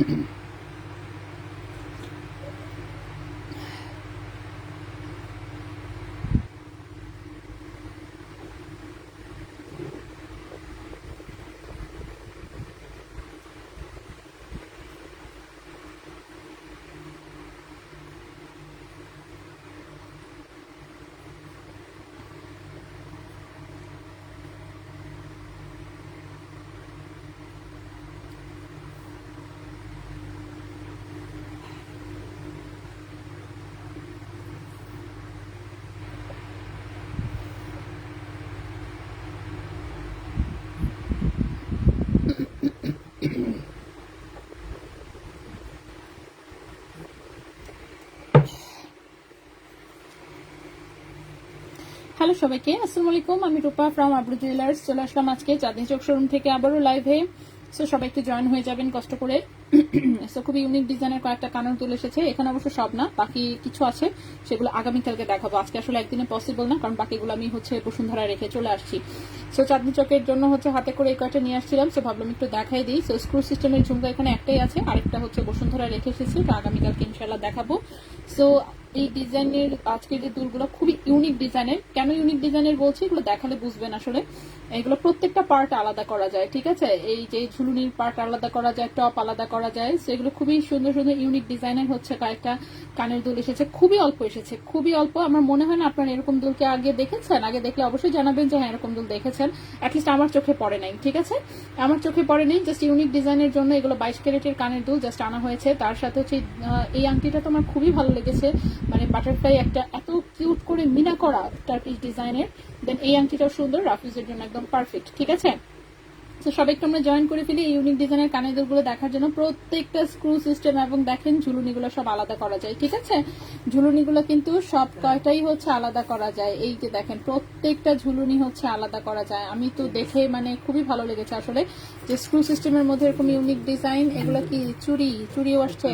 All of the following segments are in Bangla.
হ্যালো সবাইকে, আসসালামু আলাইকুম। আমি রূপা ফ্রম আব্রু জুয়েলার্স চলে আসলাম আজকে চাঁদনি চক শোরুম থেকে আবারও লাইভে। সো সবাই একটু জয়েন হয়ে যাবেন কষ্ট করে। সো খুবই ইউনিক ডিজাইনের কয়েকটা কানের দুল এসেছে, এখানে অবশ্য সব না, বাকি কিছু আছে, সেগুলো আগামীকালকে দেখাবো। আজকে আসলে একদিনে পসিবল না, কারণ বাকিগুলো আমি বসুন্ধরায় রেখে চলে আসছি। সো চাঁদনি চকের জন্য হাতে করে এই কয়টা নিয়ে আসছিলাম, সো ভাবলাম একটু দেখাই দিই। সো স্ক্রু সিস্টেমের ঝুমকা এখানে একটাই আছে, আরেকটা বসুন্ধরায় রেখে এসেছি, তো আগামীকালকে ইনশাল্লাহ দেখাবো। সো এই ডিজাইনের আজকের যে দুলগুলো খুবই ইউনিক ডিজাইনের। কেন ইউনিক ডিজাইনের বলছি, এগুলো দেখালে বুঝবেন আসলে। এগুলো প্রত্যেকটা পার্ট আলাদা করা যায়, ঠিক আছে? এই যে ঝুলুনির পার্ট আলাদা করা যায়, টপ আলাদা করা যায়। সেগুলো খুবই সুন্দর সুন্দর ইউনিক ডিজাইনের কয়েকটা কানের দুল এসেছে, খুবই অল্প এসেছে, খুবই অল্প। আমার মনে হয় না আপনারা এরকম দুলকে আগে দেখেছেন। আগে দেখলে অবশ্যই জানাবেন যে হ্যাঁ এরকম দুল দেখেছেন। অ্যাটলিস্ট আমার চোখে পড়ে নাই, ঠিক আছে? আমার চোখে পড়ে নেই, জাস্ট ইউনিক ডিজাইনের জন্য এগুলো 22 ক্যারেটের কানের দুল জাস্ট আনা হয়েছে। তার সাথে এই আংটিটা তো আমার খুবই ভালো লেগেছে, মানে বাটারফ্লাই একটা এত কিউট করে মিনা করা টার্কিশ ডিজাইনের। দেন এই আংটিটাও সুন্দর, রাফিজের জন্য একদম পারফেক্ট, ঠিক আছে? তো সবাই একটু আমরা জয়েন করে ফেলি এই ইউনিক ডিজাইনের কানের দুলগুলো দেখার জন্য। প্রত্যেকটা স্ক্রু সিস্টেম এবং দেখেন ঝুলুনিগুলো সব আলাদা করা যায়, ঠিক আছে? ঝুলুনিগুলো কিন্তু সব কয়টাই আলাদা করা যায়। এই যে দেখেন প্রত্যেকটা ঝুলুনি আলাদা করা যায়। আমি তো দেখে মানে খুবই ভালো লেগেছে আসলে, যে স্ক্রু সিস্টেমের মধ্যে এরকম ইউনিক ডিজাইন। এগুলো কি চুড়িও আসছে,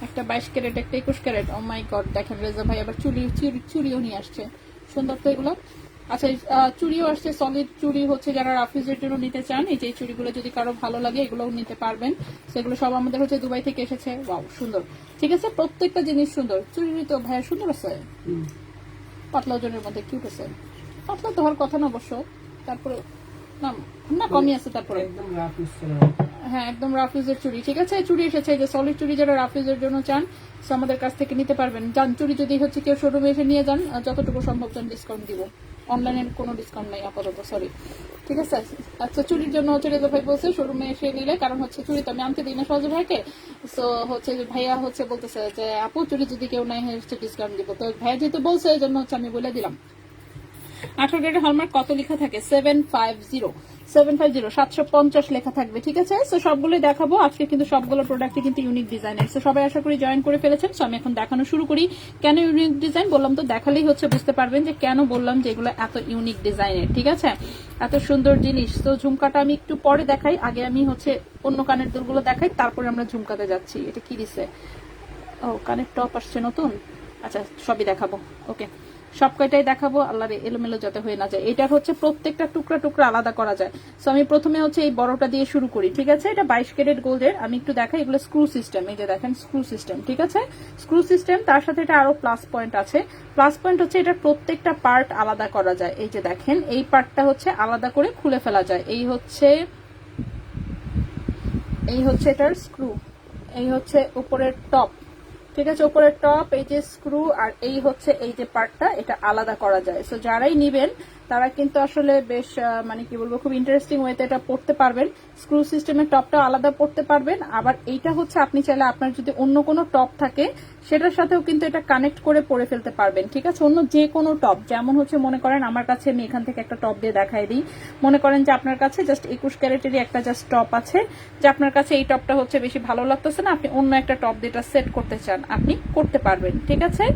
একটা 22 ক্যারেট, একটা 21 ক্যারেট। ও মাই গড, দেখেন রেজা ভাই আবার চুড়িও নিয়ে আসছে, সুন্দর তো এগুলো। আচ্ছা, চুড়িও আসছে, সলিড চুড়ি যারা রাফিজের জন্য নিতে চান, এই যে চুড়িগুলো যদি কারো ভালো লাগে এগুলোও নিতে পারবেন। সেগুলো সব আমাদের দুবাই থেকে এসেছে। ওয়াও, সুন্দর, ঠিক আছে? প্রত্যেকটা জিনিস সুন্দর। চুড়ি তো ভাইয়া সুন্দর আছে, পাতলা ওজনের মধ্যে কিউট আছে। পাতলা তো হওয়ার কথা না অবশ্য, তারপরে না না কমই আছে। তারপরে হ্যাঁ একদম রাফিজের চুড়ি, ঠিক আছে? চুড়ি এসেছে, যে সলিড চুড়ি যারা রাফিজের জন্য চান আমাদের কাছ থেকে নিতে পারবেন। যান চুড়ি যদি কেউ শোরুমে এসে নিয়ে যান, যতটুকু সম্ভব ডিসকাউন্ট দিব। অনলাইনের কোনো ডিসকাউন্ট নাই আপাতত, সরি, ঠিক আছে? আচ্ছা, চুরির জন্য রেজা ভাই বলছে শোরুমে এসে নিলে, কারণ চুরি তো আমি আনতে দিই না সহজে ভাইকে। সো ভাইয়া বলতেছে যে আপু চুরি যদি কেউ নেয় ডিসকাউন্ট দিব। তো ভাইয়া যেহেতু বলছে এই জন্য আমি বলে দিলাম। 18 গ্রেডের হলমার্ক কত লেখা থাকে? 750 750 লেখা থাকবে, ঠিক আছে? সো সবগুলোই দেখাবো আজকে, কিন্তু সবগুলো প্রোডাক্টই কিন্তু ইউনিক ডিজাইনের। সো সবাই আশা করি জয়েন করে ফেলেছেন। সো আমি এখন দেখানো শুরু করি। কেন ইউনিক ডিজাইন বললাম, তো দেখালেই বুঝতে পারবেন যে কেন বললাম যে এগুলো এত ইউনিক ডিজাইনের, ঠিক আছে? এত সুন্দর জিনিস। তো ঝুমকাটা আমি একটু পরে দেখাই, আগে আমি অন্য কানের দুলগুলো দেখাই, তারপরে আমরা ঝুমকাতে যাচ্ছি। এটা কি দিছে? ও, কানের টপ আসছে নতুন। আচ্ছা, সবই দেখাবো, ওকে, সব কয়টাই দেখাবো। আল্লাহ রে, এলোমেলো যাতে হয়ে না যায়। এটার প্রত্যেকটা টুকরা টুকরা আলাদা করা যায়। সো আমি প্রথমে এই বড়টা দিয়ে শুরু করি, ঠিক আছে? এটা 22 ক্যারেট গোল্ডের। আমি একটু দেখাই, এগুলো স্ক্রু সিস্টেম। এই যে দেখেন স্ক্রু সিস্টেম, ঠিক আছে? স্ক্রু সিস্টেম, তার সাথে এটা আরো প্লাস পয়েন্ট আছে। প্লাস পয়েন্ট এটার প্রত্যেকটা পার্ট আলাদা করা যায়। এই যে দেখেন এই পার্টটা আলাদা করে খুলে ফেলা যায়। এই এটার স্ক্রু, এই উপরের টপ, ঠিক আছে? উপরের টপ, এই যে স্ক্রু, আর এই যে পার্টটা, এটা আলাদা করা যায়। সো যারাই নিবেন তারা কিন্তু আসলে বেশ মানে কি বলবো, খুব ইন্টারেস্টিং ওয়েতে এটা পড়তে পারবেন। স্ক্রু সিস্টেমের টপটা আলাদা পড়তে পারবেন। আবার এইটা আপনি চাইলে আপনার যদি অন্য কোনো টপ থাকে সেটার সাথেও কিন্তু এটা কানেক্ট করে পরে ফেলতে পারবেন, ঠিক আছে? অন্য যে কোনো টপ, যেমন মনে করেন আমার কাছে, আমি এখান থেকে একটা টপ দিয়ে দেখাই দিই। মনে করেন যে আপনার কাছে জাস্ট 21 ক্যারেটেরই একটা জাস্ট টপ আছে, যে আপনার কাছে এই টপটা বেশি ভালো লাগতেছে না, আপনি অন্য একটা টপ দিয়ে সেট করতে চান, আপনি করতে পারবেন, ঠিক আছে?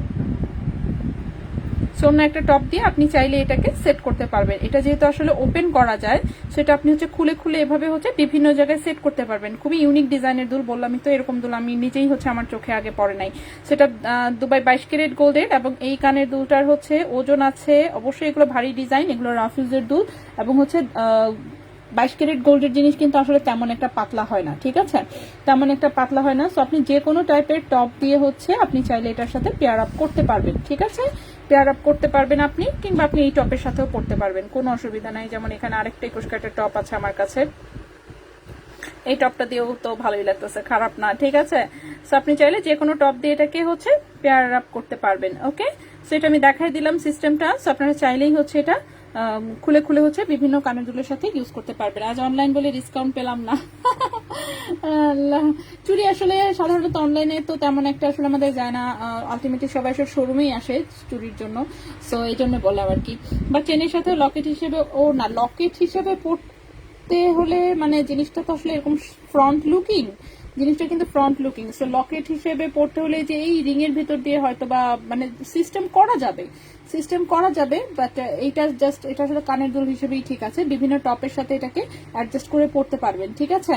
অন্য একটা টপ দিয়ে আপনি চাইলে এটাকে সেট করতে পারবেন। এটা যেহেতু আসলে ওপেন করা যায়, সেটা আপনি খুলে খুলে এভাবে বিভিন্ন জায়গায় সেট করতে পারবেন। খুবই ইউনিক ডিজাইনের দুল, বললাম তো এরকম দুল আমি নিজেই আমার চোখে আগে পড়ে নাই। সেটা দুবাই 22 ক্যারেট গোল্ডের, এবং এই কানের দুলটার ওজন আছে। অবশ্যই এগুলো ভারী ডিজাইন, এগুলো রাফিউজের দুল, এবং 22 ক্যারেট গোল্ডের জিনিস কিন্তু আসলে তেমন একটা পাতলা হয় না, ঠিক আছে, তেমন একটা পাতলা হয় না। সো আপনি যে কোনো টাইপের টপ দিয়ে হচ্ছে আপনি চাইলে এটার সাথে পেয়ার আপ করতে পারবেন, ঠিক আছে, পেয়ার আপ করতে পারবেন আপনি, কিংবা আপনি এই টপের সাথেও পড়তে পারবেন, কোনো অসুবিধা নাই। যেমন এখানে আরেকটা 21 ক্যারেটের টপ আছে আমার কাছে, এই টপটা দিয়েও তো ভালোই লাগতেছে, খারাপ না, ঠিক আছে। সো আপনি চাইলে যে কোনো টপ দিয়ে এটাকে হচ্ছে পেয়ার আপ করতে পারবেন। ওকে, সো এটা আমি দেখাই দিলাম সিস্টেমটা। সো আপনারা চাইলেই হচ্ছে এটা খুলে খুলে হচ্ছে বিভিন্ন কানের দুলের সাথে ইউজ করতে পারবেন। আজ অনলাইন বলে ডিসকাউন্ট পেলাম না। চুড়ি আসলে সাধারণত অনলাইনে তো তেমন একটা আসলে আমাদের যায় না, আলটিমেটলি সবাই সব শোরুমেই আসে চুড়ির জন্য, সো এই জন্য বললাম আর কি। বাট চেনের সাথে লকেট হিসেবে ও না, লকেট হিসেবে পড়তে হলে মানে জিনিসটা তো আসলে এরকম ফ্রন্ট লুকিং, জিনিসটা কিন্তু ফ্রন্ট লুকিং। সো লকেট হিসেবে পড়তে হলে যে এই রিং এর ভিতর দিয়ে হয়তো বা মানে সিস্টেম করা যাবে, সিস্টেম করা যাবে, বাট এইটা জাস্ট এটা আসলে কানের দুল হিসেবেই ঠিক আছে, বিভিন্ন টপের সাথে এটাকে অ্যাডজাস্ট করে পড়তে পারবেন, ঠিক আছে।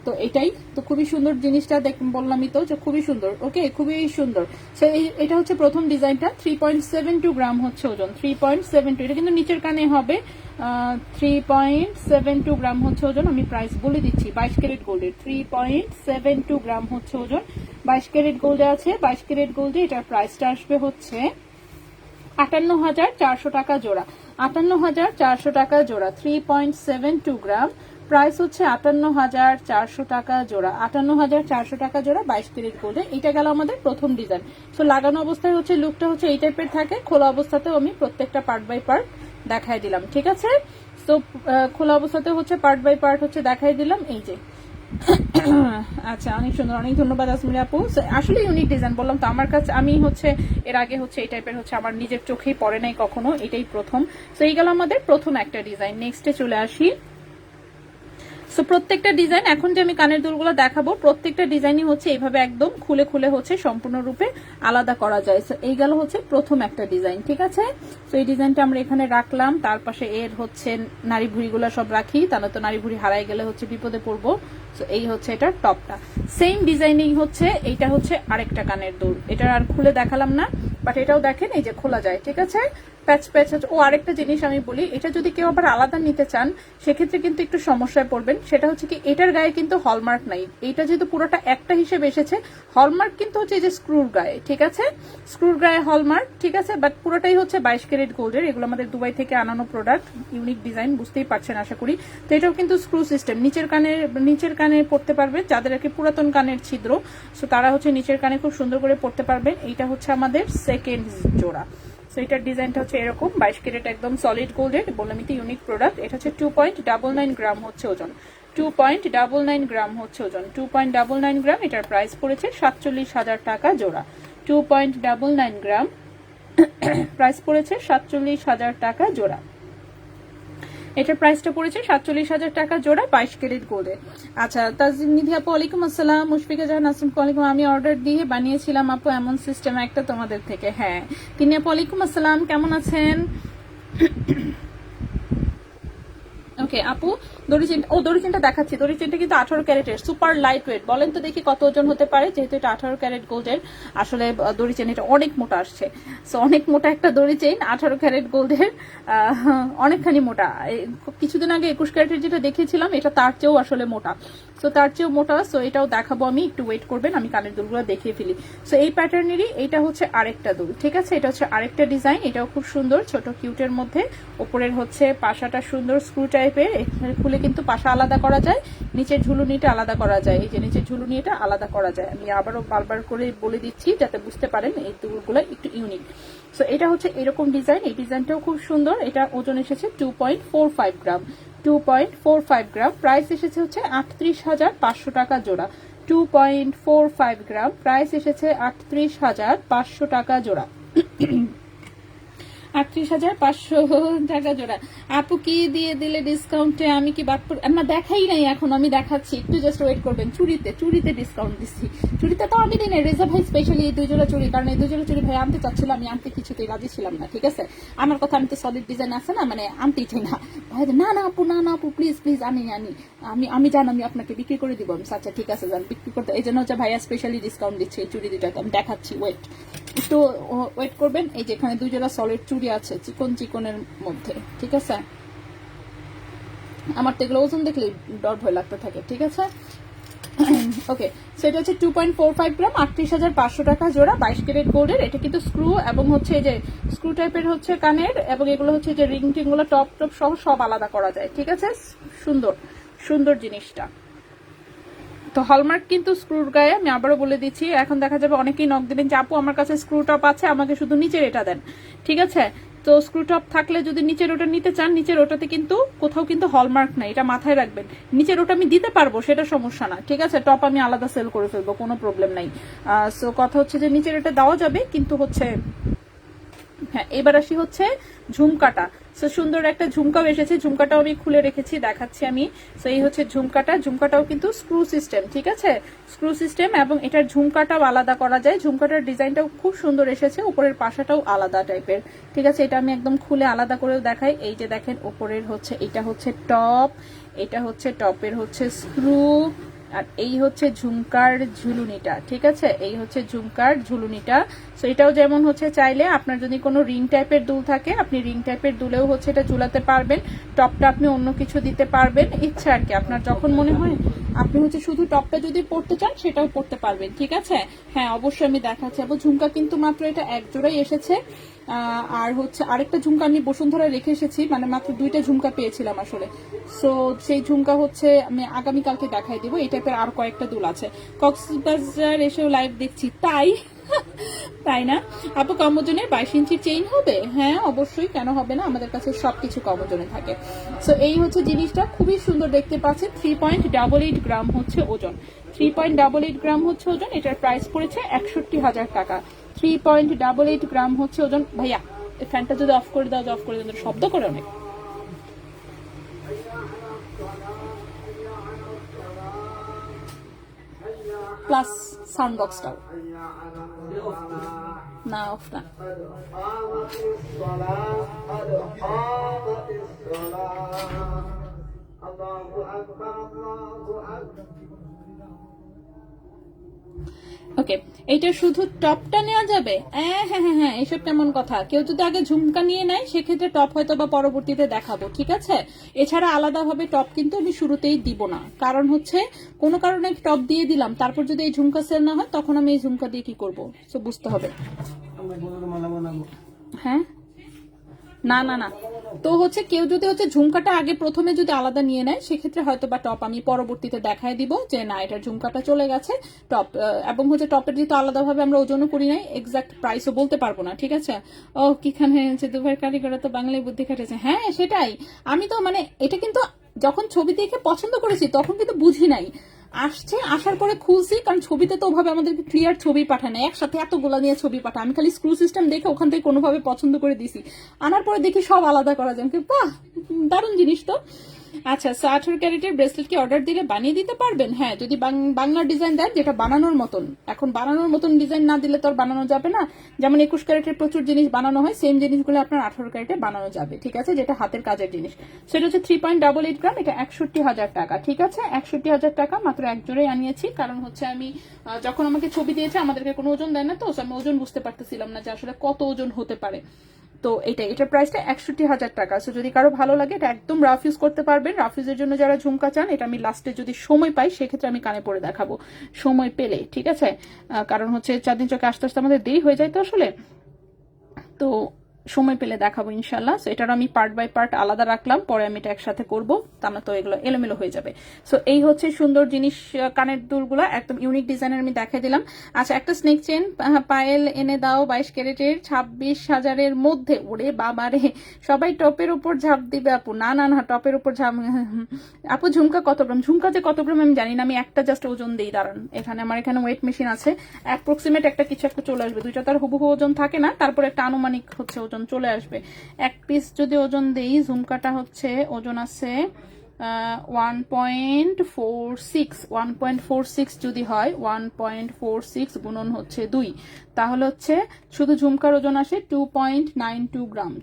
তো এটাই তো খুবই সুন্দর জিনিসটা, বললামই তো যে খুবই সুন্দর। ওকে, খুবই সুন্দর। সো এটা হচ্ছে প্রথম ডিজাইনটা, 3.72 গ্রাম হচ্ছে ওজন, 3.72, এটা কিন্তু নিচের কানে হবে। 3.72 গ্রাম হচ্ছে ওজন, আমি প্রাইস বলে দিচ্ছি, 22 ক্যারেট গোল্ডের 3.72 গ্রাম হচ্ছে ওজন, 22 ক্যারেট গোল্ডে আছে। 22 ক্যারেট গোল্ডে এটার প্রাইসটা আসবে হচ্ছে 58,400 টাকা জোড়া, 58,400 টাকা জোড়া, 3.72 গ্রাম, প্রাইস হচ্ছে 58,400 টাকা জোড়া, 58,400 টাকা জোড়া 22 ক্যারেট গোল্ডে। এটা গেল আমাদের প্রথম ডিজাইন। সো লাগানো অবস্থায় হচ্ছে লুকটা হচ্ছে এই টাইপের থাকে, খোলা অবস্থাতেও আমি প্রত্যেকটা পার্ট বাই পার্ট দেখাই দিলাম, ঠিক আছে। তো খোলা অবস্থাতে হচ্ছে পার্ট বাই পার্ট হচ্ছে দেখাই দিলাম, এই যে। আচ্ছা, অনেক সুন্দর, অনেক ধন্যবাদ আসমিরা আপু। আসলে ইউনিক ডিজাইন বললাম তো, আমার কাছে আমি হচ্ছে এর আগে হচ্ছে এই টাইপের হচ্ছে আমার নিজের চোখেই পড়ে নাই কখনো, এটাই প্রথম। তো এই গেল আমাদের প্রথম একটা ডিজাইন। নেক্সটে চলে আসি। সো প্রত্যেকটা ডিজাইন এখন যে আমি কানের দুলগুলো দেখাবো, প্রত্যেকটা ডিজাইনই হচ্ছে এইভাবে একদম খুলে খুলে হচ্ছে সম্পূর্ণরূপে আলাদা করা যায়। সো এই গেল হচ্ছে প্রথম একটা ডিজাইন, ঠিক আছে। সো এই ডিজাইনটা আমরা এখানে রাখলাম, তার পাশে এর হচ্ছে নারী ভুড়িগুলো সব রাখি, তাহলে তো নারী ভুড়ি হারাই গেলে হচ্ছে বিপদে পড়বো। সো এই হচ্ছে এটার টপটা, সেম ডিজাইনিং হচ্ছে, এইটা হচ্ছে আরেকটা কানের দুল, এটা আর খুলে দেখালাম না, বাট এটাও দেখেন এই যে খোলা যায়, ঠিক আছে। প্যাচ প্যাচ ও আরেকটা জিনিস আমি বলি, এটা যদি কেউ আবার আলাদা নিতে চান সেক্ষেত্রে কিন্তু একটু সমস্যায় পড়বেন। সেটা হচ্ছে কি, এটার গায়ে কিন্তু হলমার্ক নাই, এটা যেহেতু পুরোটা একটা হিসেবে এসেছে, হলমার্ক কিন্তু হচ্ছে এই যে স্ক্রুর গায়ে, ঠিক আছে, স্ক্রুর গায়ে হলমার্ক, ঠিক আছে। বাট পুরোটাই হচ্ছে 22 ক্যারেট গোল্ডের, এগুলো আমাদের দুবাই থেকে আনানো প্রোডাক্ট, ইউনিক ডিজাইন, বুঝতেই পারছেন আশা করি। তো এটাও কিন্তু স্ক্রু সিস্টেম, নিচের কানে পড়তে পারবে যাদের আর কি পুরাতন কানের ছিদ্র, সো তারা হচ্ছে নিচের কানে খুব সুন্দর করে পড়তে পারবেন। এইটা হচ্ছে আমাদের সেকেন্ড জোড়া। সো এটার ডিজাইনটা হচ্ছে এরকম, 22 ক্যারেট একদম সলিড গোল্ডের, বললাম তো ইউনিক প্রোডাক্ট। এটা হচ্ছে 2.99 গ্রাম হচ্ছে ওজন, 2.99 গ্রাম হচ্ছে ওজন, 2.99 গ্রাম। এটার প্রাইস পড়েছে 47,000 টাকা জোড়া, 2.99 গ্রাম, প্রাইস পড়েছে 47,000 টাকা জোড়া। এটার প্রাইসটা পড়েছে 47,000 টাকা জোড়া, 22 ক্যারেট গোল্ডে। আচ্ছা, তাজিম নিধি আপু ওয়ালাইকুম আসসালাম, মুশফিকা জাহান আসসালামু আলাইকুম। আমি অর্ডার দিয়ে বানিয়েছিলাম আপু এমন সিস্টেম একটা তোমাদের থেকে। হ্যাঁ, তিনি আপু ওয়ালাইকুম আসসালাম, কেমন আছেন? ওকে আপু, দড়ি চেনটা দেখাচ্ছি। দড়ি চেনটা কিন্তু 18 ক্যারেটের, সুপার লাইট ওয়েট। বলেন তো দেখি কত ওজন হতে পারে, যেহেতু এটা 18 ক্যারেট গোল্ডের। আসলে দড়ি চেন এটা অনেক মোটা আসছে, সো অনেক মোটা একটা দড়ি চেন, 18 ক্যারেট গোল্ডের, অনেকখানি মোটা। কিছুদিন আগে 21 ক্যারেটের যেটা দেখিয়েছিলাম, এটা তার চেয়েও আসলে মোটা, সো তার চেয়েও মোটা। সো এটাও দেখাবো আমি, একটু ওয়েট করবেন, আমি কানের দুলগুলো দেখিয়ে ফেলি। সো এই প্যাটার্নেরই এইটা হচ্ছে আরেকটা দুল, ঠিক আছে। এটা হচ্ছে আরেকটা ডিজাইন, এটাও খুব সুন্দর, ছোট কিউটের মধ্যে। উপরের হচ্ছে পাশাটা সুন্দর স্ক্রু টাইপের, এখানে খুলে কিন্তু পাশা আলাদা করা যায়, নিচের ঝুলুনিটা আলাদা করা যায়, এই যে নিচের ঝুলুনিটা আলাদা করা যায়। আমি আবারও বারবার করে বলে দিচ্ছি যাতে বুঝতে পারেন, এই দুলগুলো একটু ইউনিক। সো এটা হচ্ছে এরকম ডিজাইন, এই ডিজাইনটাও খুব সুন্দর। এটা ওজন এসেছে 2.45 গ্রাম, 2.45 গ্রাম, প্রাইস এসেছে হচ্ছে 38,500 টাকা জোড়া, 2.45 গ্রাম, প্রাইস এসেছে 38,500 টাকা জোড়া, 38,500 টাকা জোড়া। আপু কি দিয়ে দিলে ডিসকাউন্টে? আমি কি বাদ আমার দেখাই নাই এখন, আমি দেখাচ্ছি, একটু জাস্ট ওয়েট করবেন। চুড়িতে ডিসকাউন্ট দিচ্ছি, চুড়িতে তো আমি দিই না, রেজা ভাই স্পেশালি এই 2 জোড়া চুড়ি, কারণ এই 2 জোড়া চুড়ি ভাই আনতে চাচ্ছিল, আমি আনতে কিছুতেই রাজি ছিলাম না, ঠিক আছে। আমার কথা, আমি তো সলিড ডিজাইন আছে না, মানে আনতেই চাই না। ভাই না আপু প্লিজ আনি আমি জান, আমি আপনাকে বিক্রি করে দিব। আমি আচ্ছা ঠিক আছে জান, বিক্রি করতে, এই জন্য হচ্ছে ভাইয়া স্পেশালি ডিসকাউন্ট দিচ্ছে এই চুড়ি দুটাতে। আমি দেখাচ্ছি, একটু ওয়েট করবেন। এই যে এখানে 2 জোড়া সলিড চুড়ি আছে চিকনের মধ্যে, ঠিক আছে। আমার তো এগুলো ওজন দেখলেই ডর ভয় লাগতে থাকে, ঠিক আছে। ওকে, সেটা হচ্ছে 2.45 গ্রাম, 38,500 টাকা জোড়া, 22 ক্যারেট গোল্ডের। এটা কিন্তু স্ক্রু এবং হচ্ছে এই যে স্ক্রু টাইপের হচ্ছে কানের, এবং এগুলো হচ্ছে যে রিং টিং গুলো টপ টপ সহ সব আলাদা করা যায়, ঠিক আছে। সুন্দর সুন্দর জিনিসটা। তো হলমার্ক কিন্তু স্ক্রুর গায়ে, আমি আবারও বলে দিচ্ছি। এখন দেখা যাবে অনেকেই নক দিলেন যে আপু আমার কাছে স্ক্রু টপ আছে, আমাকে শুধু নিচের এটা দেন, ঠিক আছে। তো স্ক্রু টপ থাকলে যদি নিচের ওটা নিতে চান, নিচের ওটাতে কিন্তু কোথাও কিন্তু হলমার্ক নাই, এটা মাথায় রাখবেন। নিচের ওটা আমি দিতে পারবো, সেটা সমস্যা না, ঠিক আছে। টপ আমি আলাদা সেল করে ফেলবো, কোনো প্রবলেম নাই। সো কথা হচ্ছে যে নিচের এটা দেওয়া যাবে, কিন্তু হচ্ছে হ্যাঁ। এবার আসি হচ্ছে ঝুমকাটা। সো সুন্দর একটা ঝুমকাও এসেছে, ঝুমকাটাও আমি খুলে রেখেছি, দেখাচ্ছি আমি। সো এই হচ্ছে ঝুমকাটা, ঝুমকাটাও কিন্তু স্ক্রু সিস্টেম, ঠিক আছে, স্ক্রু সিস্টেম, এবং এটার ঝুমকাটাও আলাদা করা যায়। ঝুমকাটার ডিজাইনটাও খুব সুন্দর এসেছে, উপরের পাশাটাও আলাদা টাইপের, ঠিক আছে। এটা আমি একদম খুলে আলাদা করেও দেখাই। এই যে দেখেন উপরের হচ্ছে এটা হচ্ছে টপ, এটা হচ্ছে টপের হচ্ছে স্ক্রু, আর এই হচ্ছে ঝুমকার ঝুলুনিটা, ঠিক আছে। এই হচ্ছে ঝুমকার ঝুলুনিটা। সো এটাও যেমন হচ্ছে চাইলে আপনার যদি কোনো রিং টাইপের দুল থাকে, আপনি রিং টাইপের দুলেও হচ্ছে এটা ঝুলাতে পারবেন। টপটা আপনি অন্য কিছু দিতে পারবেন, ইচ্ছা আর কি, আপনার যখন মনে হয় আপনি হচ্ছে শুধু টপটা যদি পড়তে চান সেটাও পড়তে পারবেন, ঠিক আছে। হ্যাঁ অবশ্যই আমি দেখাচ্ছি। এবং ঝুমকা কিন্তু মাত্র এটা এক জোড়াই এসেছে। আর হচ্ছে আরেকটা ঝুমকা আমি বসুন্ধরা রেখে এসেছি, মানে মাত্র 2টা ঝুমকা পেয়েছিলাম আসলে। সো সেই ঝুমকা হচ্ছে আমি আগামীকালকে দেখাই দিব। এই টাইপের আর কয়েকটা দুল আছে। কক্সবাজার এসেও লাইভ দেখছি, তাই তাই না আপু? কম ওজনের 22 ইঞ্চির চেইন হবে? হ্যাঁ অবশ্যই, কেন হবে না, আমাদের কাছে সবকিছু কম ওজনে থাকে। সো এই হচ্ছে জিনিসটা, খুবই সুন্দর দেখতে পাচ্ছেন। 3.88 গ্রাম হচ্ছে ওজন, 3.88 গ্রাম হচ্ছে ওজন। এটার প্রাইস পড়েছে 61,000 টাকা। 3.88 গ্রাম হচ্ছে ওজন। ভাইয়া এই ফ্যানটা যদি অফ করে দাও, অফ করে দাও, শব্দ করে অনেক। প্লাস সাউন্ড বক্সটাও না, অফ না। ওকে, এইটা শুধু টপটা নেওয়া যাবে? হ্যাঁ হ্যাঁ হ্যাঁ হ্যাঁ, এসব কেমন কথা? কেউ যদি আগে ঝুমকা নিয়ে নেয় সেক্ষেত্রে টপ হয়তো বা পরবর্তীতে দেখাবো, ঠিক আছে। এছাড়া আলাদাভাবে টপ কিন্তু আমি শুরুতেই দিব না, কারণ হচ্ছে কোনো কারণে টপ দিয়ে দিলাম, তারপর যদি এই ঝুমকা সেল না হয় তখন আমি এই ঝুমকা দিয়ে কি করবো, তো বুঝতে হবে। হ্যাঁ না না না, তো হচ্ছে কেউ যদি হচ্ছে ঝুমকাটা আগে প্রথমে যদি আলাদা নিয়ে নেয় সেক্ষেত্রে হয়তো বা টপ আমি পরবর্তীতে দেখায় দিব যে না এটার ঝুমকাটা চলে গেছে টপ। এবং হচ্ছে টপের যেহেতু আলাদাভাবে আমরা ওজনও করি নাই, এক্সাক্ট প্রাইসও বলতে পারবো না, ঠিক আছে। ও কিখানে হচ্ছে দুবাইয়ের কারিগররা তো বাংলায় বুদ্ধি খাটেছে। হ্যাঁ সেটাই, আমি তো মানে এটা কিন্তু যখন ছবি দেখে পছন্দ করেছি তখন কিন্তু বুঝি নাই, আসছে আসার পরে খুলছি, কারণ ছবিতে তো ওভাবে আমাদেরকে ক্লিয়ার ছবি পাঠায় না, একসাথে এতগুলা নিয়ে ছবি পাঠায়। আমি খালি স্ক্রু সিস্টেম দেখে ওখান থেকে কোনোভাবে পছন্দ করে দিছি, আনার পরে দেখি সব আলাদা করা যায়। বাহ দারুণ জিনিস তো। আচ্ছা, 18 ক্যারেটের ব্রেসলেট কি অর্ডার দিলে বানিয়ে দিতে পারবেন? হ্যাঁ, যদি বাংলার ডিজাইন দেন যেটা বানানোর মতন। এখন বানানোর মতন ডিজাইন না দিলে তো আর বানানো যাবে না। যেমন 21 ক্যারেটের প্রচুর জিনিস বানানো হয়, সেম জিনিসগুলো আপনার 18 ক্যারেটে বানানো যাবে, ঠিক আছে, যেটা হাতের কাজের জিনিস। সেটা হচ্ছে 3.88 গ্রাম, এটা 61,000 টাকা, ঠিক আছে। 61,000 টাকা, মাত্র এক জোড়াই আনিয়েছি, কারণ হচ্ছে আমি যখন আমাকে ছবি দিয়েছে আমাদেরকে কোনো ওজন দেয় না, তো আমি ওজন বুঝতে পারতেছিলাম না যে আসলে কত ওজন হতে পারে। তো এটার প্রাইসটা 61,000 টাকা। সো যদি কারো ভালো লাগে এটা একদম রাফ ইউজ করতে পারবেন। রাফ ইউজের জন্য যারা ঝুমকা চান, এটা আমি লাস্টে যদি সময় পাই সেক্ষেত্রে আমি কানে পরে দেখাবো, সময় পেলে, ঠিক আছে। কারণ হচ্ছে 4 দিন চোখে আস্তে আস্তে আমাদের দেরি হয়ে যায় তো আসলে, তো সময় পেলে দেখাবো ইনশাল্লাহ। সো এটার আমি পার্ট বাই পার্ট আলাদা রাখলাম, পরে আমি এটা একসাথে করবো, তা না তো এগুলো এলোমেলো হয়ে যাবে। সো এই হচ্ছে সুন্দর জিনিস, কানের দুলগুলো একদম ইউনিক ডিজাইনের আমি দেখাই দিলাম। আচ্ছা, একটা স্নেক চেন পায়েল এনে দাও 22 ক্যারেটের 26,000-এর মধ্যে। ওরে বাবারে, সবাই টপের উপর ঝাঁপ দিবে আপু। না না না, টপের উপর ঝাঁপ। আপু ঝুমকা কত গ্রাম? ঝুমকা যে কত গ্রাম আমি জানি না, আমি একটা জাস্ট ওজন দিই, দাঁড়ান এখানে আমার এখানে ওয়েট মেশিন আছে, অ্যাপ্রক্সিমেট একটা কিছু একটা চলে আসবে। দুইটা তো আর হুবহু ওজন থাকে না, তারপর একটা আনুমানিক হচ্ছে ওজন চলে আসবে। এক পিস যদি ওজন দেই, ঝুমকাটা হচ্ছে ওজন আছে 1.46 যদি হয়, 1.46 গুণন হচ্ছে 2, তাহলে হচ্ছে শুধু ঝুমকার ওজন আসে 2.92 গ্রাম।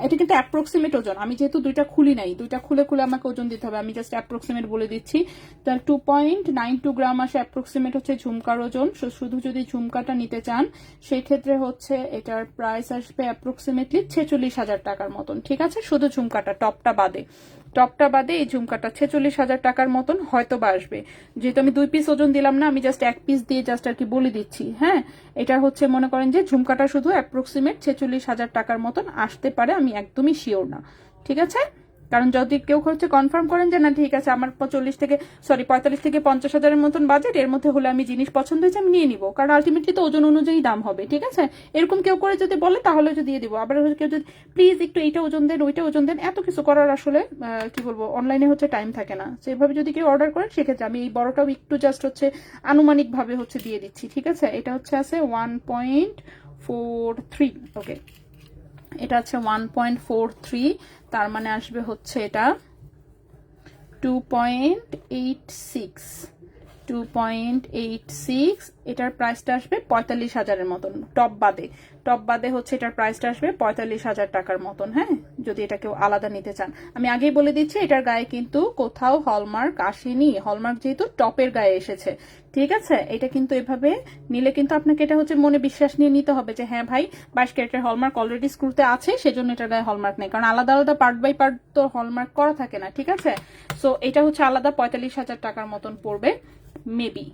এটা কিন্তু অ্যাপ্রক্সিমেট ওজন, আমি যেহেতু দুইটা খুলি নাই, দুইটা খুলে খুলে আমাকে ওজন দিতে হবে, আমি জাস্ট অ্যাপ্রক্সিমেট বলে দিচ্ছি। তার 2.92 গ্রাম আসে অ্যাপ্রক্সিমেট হচ্ছে ঝুমকার ওজন। শুধু যদি ঝুমকাটা নিতে চান সেক্ষেত্রে হচ্ছে এটার প্রাইস আসবে অ্যাপ্রক্সিমেটলি 46,000 টাকার মতন, ঠিক আছে, শুধু ঝুমকাটা, টপটা বাদে। টপটা বাদে এই ঝুমকাটা 46,000 টাকার মতন হয়তো বা আসবে। যেহেতু আমি 2 পিস ওজন দিলাম না, আমি জাস্ট 1 পিস দিয়ে জাস্ট আর কি বলে দিচ্ছি। হ্যাঁ, এটা হচ্ছে মনে করেন যে ঝুমকাটা শুধু অ্যাপ্রক্সিমেট 46,000 টাকার মতন আসতে পারে, আমি একদমই শিওর না। ঠিক আছে, কারণ যদি কেউ হচ্ছে কনফার্ম করেন যে না ঠিক আছে আমার 45 থেকে 50,000-এর মতন বাজেট, এর মধ্যে হলে আমি জিনিস পছন্দ হয়েছে আমি নিয়ে নিবো, কারণ আলটিমেটলি তো ওজন অনুযায়ী দাম হবে। ঠিক আছে, এরকম কেউ করে যদি বলে তাহলে যদি দিয়ে দিবো। আবার কেউ যদি প্লিজ একটু এইটা ওজন দেন ওইটা ওজন দেন, এত কিছু করার আসলে কি বলবো অনলাইনে হচ্ছে টাইম থাকে না। সেভাবে যদি কেউ অর্ডার করেন সেক্ষেত্রে আমি এই বড়টাও একটু জাস্ট হচ্ছে আনুমানিক ভাবে হচ্ছে দিয়ে দিচ্ছি। ঠিক আছে, এটা হচ্ছে আছে 1.43। ওকে, এটা হচ্ছে 1.43, তার মানে আসবে হচ্ছে এটা 2.86। এটার প্রাইসটা আসবে 45,000-এর মতন টপ বাদে হচ্ছে এটার প্রাইসটা আসবে 45,000 টাকার মতন। হ্যাঁ, যদি এটা কেউ আলাদা নিতে চান। আমি আগেই বলে দিচ্ছি এটার গায়ে কিন্তু কোথাও হলমার্ক আসেনি, হলমার্ক যেহেতু টপের গায়ে এসেছে। ঠিক আছে, এটা কিন্তু এভাবে নিলে কিন্তু আপনাকে এটা হচ্ছে মনে বিশ্বাস নিয়ে নিতে হবে যে হ্যাঁ ভাই 22 ক্যারেটের হলমার্ক অলরেডি স্ক্রুতে আছে, সেজন্য এটার গায়ে হলমার্ক নেই, কারণ আলাদা আলাদা পার্ট বাই পার্ট তো হলমার্ক করা থাকে না। ঠিক আছে, সো এটা হচ্ছে আলাদা 45,000 টাকার মতন পড়বে মেবি।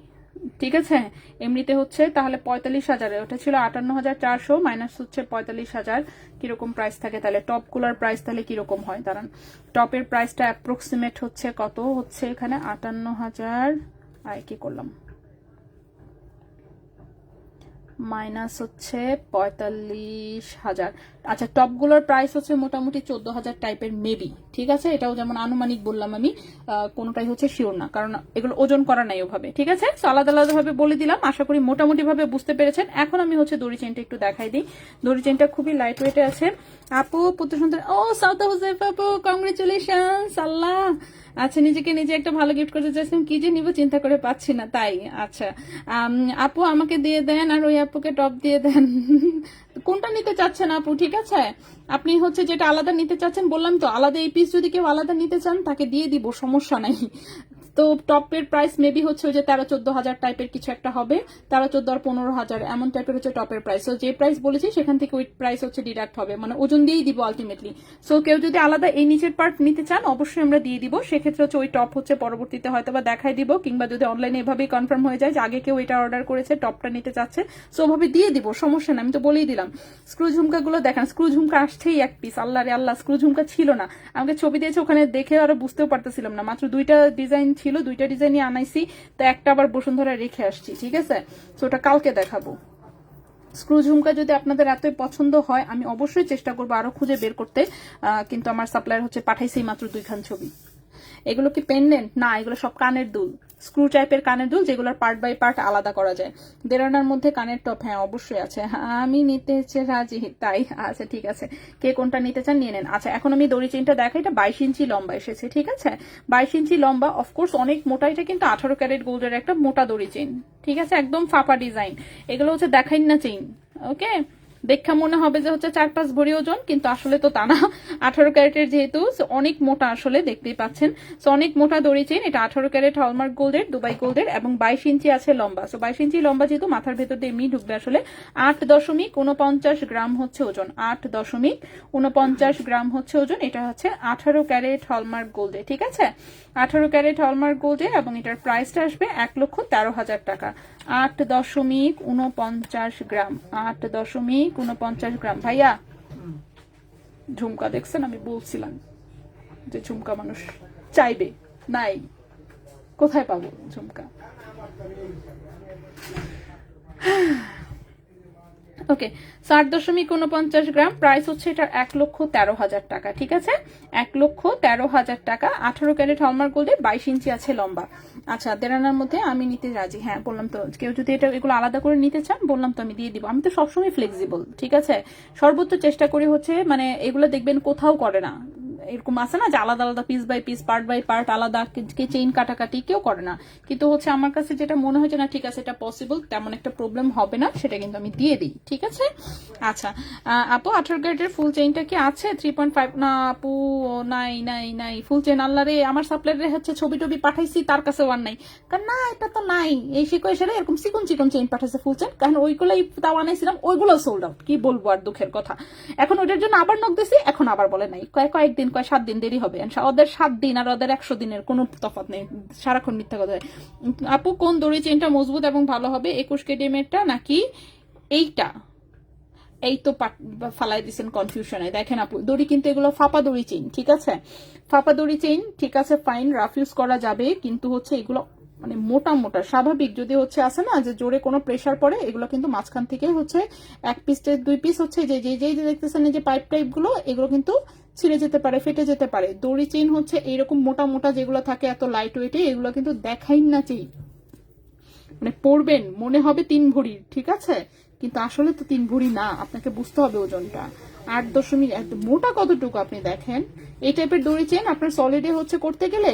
ঠিক আছে, এমনিতে হচ্ছে তাহলে 45,000, ওটা ছিল 58,400 মাইনাস হচ্ছে 45,000, কিরকম প্রাইস থাকে তাহলে টপগুলোর প্রাইস তাহলে কিরকম হয় দাঁড়ান। টপের প্রাইসটা অ্যাপ্রক্সিমেট হচ্ছে কত হচ্ছে এখানে 58,000, আর কি করলাম মাইনাস হচ্ছে 45,000। আচ্ছা, টপগুলোর প্রাইস হচ্ছে মোটামুটি 14,000 টাইপের মেবি। ঠিক আছে, এটাও যেমন আনুমানিক বললাম আমি, কোনোটাই হচ্ছে শিওর না, কারণ এগুলো ওজন করা নাই ওভাবে। ঠিক আছে, আলাদা আলাদা ভাবে বলে দিলাম, আশা করি মোটামুটি ভাবে বুঝতে পেরেছেন। এখন আমি হচ্ছে দড়ি চেনটা একটু দেখাই দিই। দড়ি চেনটা খুবই লাইট ওয়েটে আছে। আপু পুত্র সন্তান, ও সাউথ হুজেফ আপু, কংগ্রেচুলেশনস। আল্লাহ, আচ্ছা নিজেকে নিজে একটা ভালো গিফট করতে চাইছিলাম, কি যে নিব চিন্তা করে পাচ্ছি না। তাই আচ্ছা, আপু আমাকে দিয়ে দেন আর ওই আপুকে টপ দিয়ে দেন। কোনটা নিতে চাচ্ছেন আপু? ঠিক আছে, আপনি হচ্ছে যেটা আলাদা নিতে চাচ্ছেন, বললাম তো আলাদা এই পিস যদি কেউ আলাদা নিতে চান তাকে দিয়ে দিব, সমস্যা নাই। তো টপের প্রাইস মেবি হচ্ছে ওই যে 13-14,000 টাইপের কিছু একটা হবে, 13-14 আর 15,000 এমন টাইপের হচ্ছে টপের প্রাইস। তো যে প্রাইস বলেছি সেখান থেকে ওই প্রাইস হচ্ছে ডিডাক্ট হবে, মানে ওজন দিয়েই দিব আলটিমেটলি। সো কেউ যদি আলাদা এই নিচের পার্ট নিতে চান অবশ্যই আমরা দিয়ে দিব, সেক্ষেত্রে হচ্ছে ওই টপ হচ্ছে পরবর্তীতে হয়তো বা দেখাই দিব, কিংবা যদি অনলাইনে এভাবেই কনফার্ম হয়ে যায় যে আগে কেউ এটা অর্ডার করেছে টপটা নিতে চাচ্ছে, সো ওভাবে দিয়ে দিব, সমস্যা না। আমি তো বলেই দিলাম। স্ক্রু ঝুমকাগুলো দেখেন, স্ক্রু ঝুমকা আসছেই এক পিস, আল্লাহ রে আল্লাহ, স্ক্রু ঝুমকা ছিল না। আমাকে ছবি দিয়েছে, ওখানে দেখে আরো বুঝতেও পারতেছিলাম না, মাত্র 2টা ডিজাইন ছিল, 2টা ডিজাইনই আনাইছি, তো একটা আবার বসুন্ধরা রেখে আসছি। ঠিক আছে, তো ওটা কালকে দেখাবো। স্ক্রু ঝুমকা যদি আপনাদের এতই পছন্দ হয় আমি অবশ্যই চেষ্টা করবো আরো খুঁজে বের করতে, কিন্তু আমার সাপ্লায়ার হচ্ছে পাঠাইছেই মাত্র 2খান ছবি। এগুলো কি পেন্ডেন্ট না, এগুলো সব কানের দুল, স্ক্রু টাইপের কানের দুল, যেগুলোর পার্ট বাই পার্ট আলাদা করা যায়। দেড়ানার মধ্যে কানের টপ হ্যাঁ অবশ্যই আছে, আমি নিতে রাজি। তাই আচ্ছা ঠিক আছে, কে কোনটা নিতে চান নিয়ে নেন। আচ্ছা, এখন আমি দড়ি চেনটা দেখাই, এটা 22 ইঞ্চি লম্বা এসেছে। ঠিক আছে, 22 ইঞ্চি লম্বা, অফকোর্স অনেক মোটা, এটা কিন্তু 18 ক্যারেট গোল্ডের একটা মোটা দড়ি চেন। ঠিক আছে, একদম ফাঁপা ডিজাইন, এগুলো হচ্ছে দেখাই না চেইন। ওকে, দেখা মনে হবে যে হচ্ছে 4-5 ভরি ওজন, কিন্তু আসলে তো তা না, 18 ক্যারেটের যেহেতু অনেক মোটা, আসলে দেখতেই পাচ্ছেন। সো অনেক মোটা দড়ি চেন, এটা 18 ক্যারেট হলমার্ক গোল্ডের, দুবাই গোল্ডের, এবং 22 ইঞ্চি আছে লম্বা। সো 22 ইঞ্চি লম্বা যেহেতু মাথার ভেতর দিয়ে এমনি ঢুকবে, আসলে 8.49 গ্রাম হচ্ছে ওজন, 8.49 গ্রাম হচ্ছে ওজন। এটা হচ্ছে 18 ক্যারেট হলমার্ক গোল্ডের। ঠিক আছে, 18 ক্যারেট হলমার্ক গোল্ডের, এবং এটার প্রাইসটা আসবে 1,13,000 টাকা। 8.49 গ্রাম, 8.49 গ্রাম। ভাইয়া ঝুমকা দেখছেন, আমি বলছিলাম যে ঝুমকা মানুষ চাইবে, নাই কোথায় পাবো ঝুমকা। ওকে, 8.49 গ্রাম, প্রাইস হচ্ছে এটা 1,13,000 টাকা। ঠিক আছে, 1,13,000 টাকা, 18 ক্যারেট হলমার্ক গোল্ডে, 22 ইঞ্চি আছে লম্বা। আচ্ছা, দেড়ানার মধ্যে আমি নিতে রাজি। হ্যাঁ বললাম তো, কেউ যদি এটা এগুলো আলাদা করে নিতে চান বললাম তো আমি দিয়ে দিব, আমি তো সবসময় ফ্লেক্সিবল। ঠিক আছে, সর্বোচ্চ চেষ্টা করি হচ্ছে, মানে এগুলো দেখবেন কোথাও করে না, এরকম আছে না যে আলাদা আলাদা piece by piece part by part আলাদা চেইন কাটাকাটি কেউ করে না, কিন্তু হচ্ছে আমার কাছে যেটা মনে হয় যে না ঠিক আছে এটা পসিবল, তেমন একটা প্রবলেম হবে না, সেটা কিন্তু আমি দিয়ে দিই। ঠিক আছে, আচ্ছা আপু 18 ক্যারেটের ফুল চেইনটা কি আছে? 3.5 না আপু, নাই নাই নাই ফুল চেইন, আল্লাহ রে, আমার সাপ্লায়ারে হচ্ছে ছবি টবি পাঠাইছি, তার কাছে ওয়ান নাই, কারণ না এটা তো নাই, এই শিকো এসে এরকম চিকন চিকন চেইন পাঠাইছে ফুল চেইন, কারণ ওইগুলোই তাও আনাইছিলাম, ওইগুলো সোল্ড আউট, কি বলবো আর দুঃখের কথা। এখন ওইটার জন্য আবার নক দিছি, এখন আবার বলে নাই, কয়েকদিন কয় 7 দিন দেরি হবে, ওদের 7 দিন আর ওদের 100 দিনের কোনো তফাৎ নেই, সারাক্ষণ মিথ্যা কথা। আপু কোন দড়ি চেনটা মজবুত এবং ভালো হবে, 21 কেডিএম এরটা নাকি এইটা? এই তো ফালাই দিচ্ছেন কনফিউশনে। দেখেন আপু, দড়ি কিন্তু এগুলো ফাপা দড়ি চেইন, ঠিক আছে, ফাপা দড়ি চেইন, ঠিক আছে, ফাইন, রাফ ইউজ করা যাবে, কিন্তু হচ্ছে এগুলো মানে মোটা মোটা স্বাভাবিক যদি হচ্ছে আসে না যে জোরে কোনো প্রেসার পড়ে, এগুলো কিন্তু মাঝখান থেকে হচ্ছে 1 পিস 2 পিস হচ্ছে যে দেখতেছেন এই যে পাইপ টাইপ গুলো, এগুলো কিন্তু ছিঁড়ে যেতে পারে, ফেটে যেতে পারে। দড়ি চেইন হচ্ছে এইরকম মোটা মোটা যেগুলো থাকে এত লাইট ওয়েটে, এগুলো কিন্তু দেখাই না চেইন, মানে পড়বেন মনে হবে 3 ভরির, ঠিক আছে, কিন্তু আসলে তো 3 ভরি না, আপনাকে বুঝতে হবে ওজনটা 8.1 মোটা কতটুকু আপনি দেখেন। এই টাইপের দড়ি চেন আপনার সলিডে হচ্ছে করতে গেলে,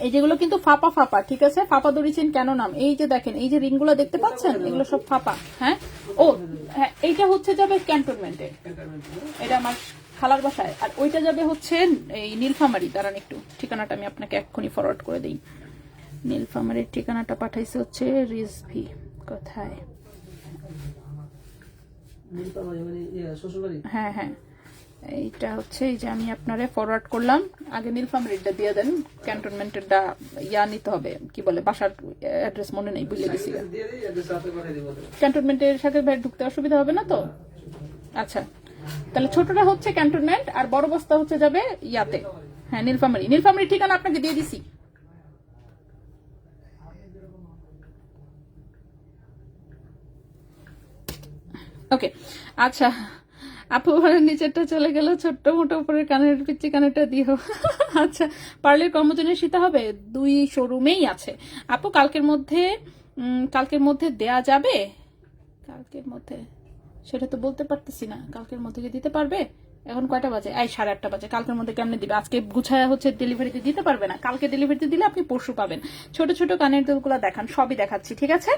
এই যেগুলো কিন্তু ফাপা ফাপা, ঠিক আছে, ফাপা দড়ি চেন কেন নাম, এই যে দেখেন এই যে রিংগুলো দেখতে পাচ্ছেন, এগুলো সব ফাপা। হ্যাঁ, ও হ্যাঁ, এইটা হচ্ছে যাবে ক্যান্টনমেন্টে, এটা আমার খালার বাসায়, আর ওইটা যাবে হচ্ছে এই নীলফামারি। দাঁড়ান একটু ঠিকানাটা আমি আপনাকে এক্ষুনি ফরওয়ার্ড করে দিই। নীলফামারির ঠিকানাটা পাঠাইছে হচ্ছে রিজভি, কোথায়, হ্যাঁ হ্যাঁ, এইটা হচ্ছে এই যে আমি আপনারে ফরওয়ার্ড করলাম, আগে নীলফামারিটা দিয়ে দেন, ক্যান্টনমেন্টেরটা ইয়া নিতে হবে, কি বলে বাসার অ্যাড্রেস মনে নেই, বুঝলে গেছি। ক্যান্টনমেন্টের সাথে ঢুকতে অসুবিধা হবে না তো? আচ্ছা, তাহলে ছোটটা হচ্ছে ক্যান্টনমেন্ট আর বড় বস্তা হচ্ছে যাবে ইয়াতে, হ্যাঁ নীলফামারি। নীলফামারির ঠিকানা আপনাকে দিয়ে দিছি। ওকে, আচ্ছা আপু নিচেরটা চলে গেল, ছোট্ট মোটো উপরের কানের পিচ্ছি কানেরটা দিও। আচ্ছা, পার্লের কর্মজনের সীতা হবে, 2 শোরুমেই আছে আপু, কালকের মধ্যে দেয়া যাবে, কালকের মধ্যে সেটা তো বলতে পারতেছি না, কালকের মধ্যে কি দিতে পারবে? এখন কয়টা বাজে? 8:30 বাজে, কালকের মধ্যে কেমনে দিবে? আজকে গুছায়া হচ্ছে ডেলিভারিতে দিতে পারবে না, কালকে ডেলিভারিতে দিলে আপনি পরশু পাবেন। ছোট ছোট কানের দুলগুলো দেখান, সবই দেখাচ্ছি, ঠিক আছে।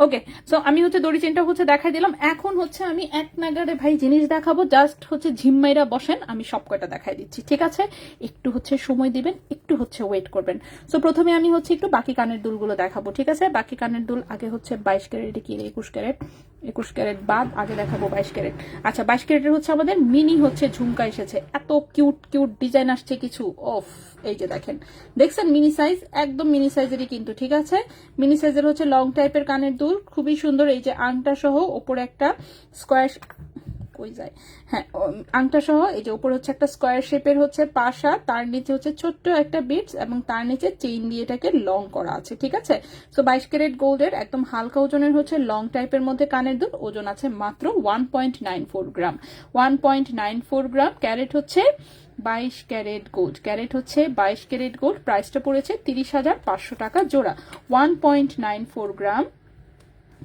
ওকে, সো আমি হচ্ছে দড়ি চেনটা হচ্ছে দেখাই দিলাম, এখন হচ্ছে আমি এক নাগারে ভাই জিনিস দেখাবো, জাস্ট হচ্ছে ঝিম্মাইরা বসেন, আমি সব কয়টা দেখাই দিচ্ছি, ঠিক আছে, একটু হচ্ছে সময় দিবেন, একটু হচ্ছে ওয়েট করবেন। সো প্রথমে আমি হচ্ছে একটু বাকি কানের দুলগুলো দেখাবো, ঠিক আছে। বাকি কানের দুল আগে হচ্ছে 22 ক্যারেট কি 21 ক্যারেট, 21 ক্যারেট বাদ আগে দেখাবো 22 ক্যারেট। আচ্ছা, 22 ক্যারেটের হচ্ছে আমাদের মিনি হচ্ছে ঝুমকা এসেছে, এত কিউট কিউট ডিজাইন আসছে কিছু, অফ এই যে দেখেন, দেখছেন মিনি সাইজ, একদম মিনি সাইজেরই কিন্তু, ঠিক আছে। মিনি সাইজের হচ্ছে লং টাইপের কানের দুল, খুবই সুন্দর, এই যে আংটা সহ ওপরে একটা স্কোয়ার, কই যায়, হ্যাঁ আংটা সহ, এই যে উপরে হচ্ছে একটা স্কোয়ার শেপের হচ্ছে পাশা, তার নিচে হচ্ছে ছোট্ট একটা বিটস এবং তার নিচে চেইন দিয়ে এটাকে লং করা আছে, ঠিক আছে। সো 22 ক্যারেট গোল্ডের একদম হালকা ওজনের হচ্ছে লং টাইপের মধ্যে কানের দুল, ওজন আছে মাত্র 1.94 গ্রাম, 1.94 গ্রাম, ক্যারেট হচ্ছে 22 ক্যারেট গোল্ড, ক্যারেট হচ্ছে 22 ক্যারেট গোল্ড, প্রাইসটা পড়েছে 30,500 টাকা জোড়া, 1.94 গ্রাম,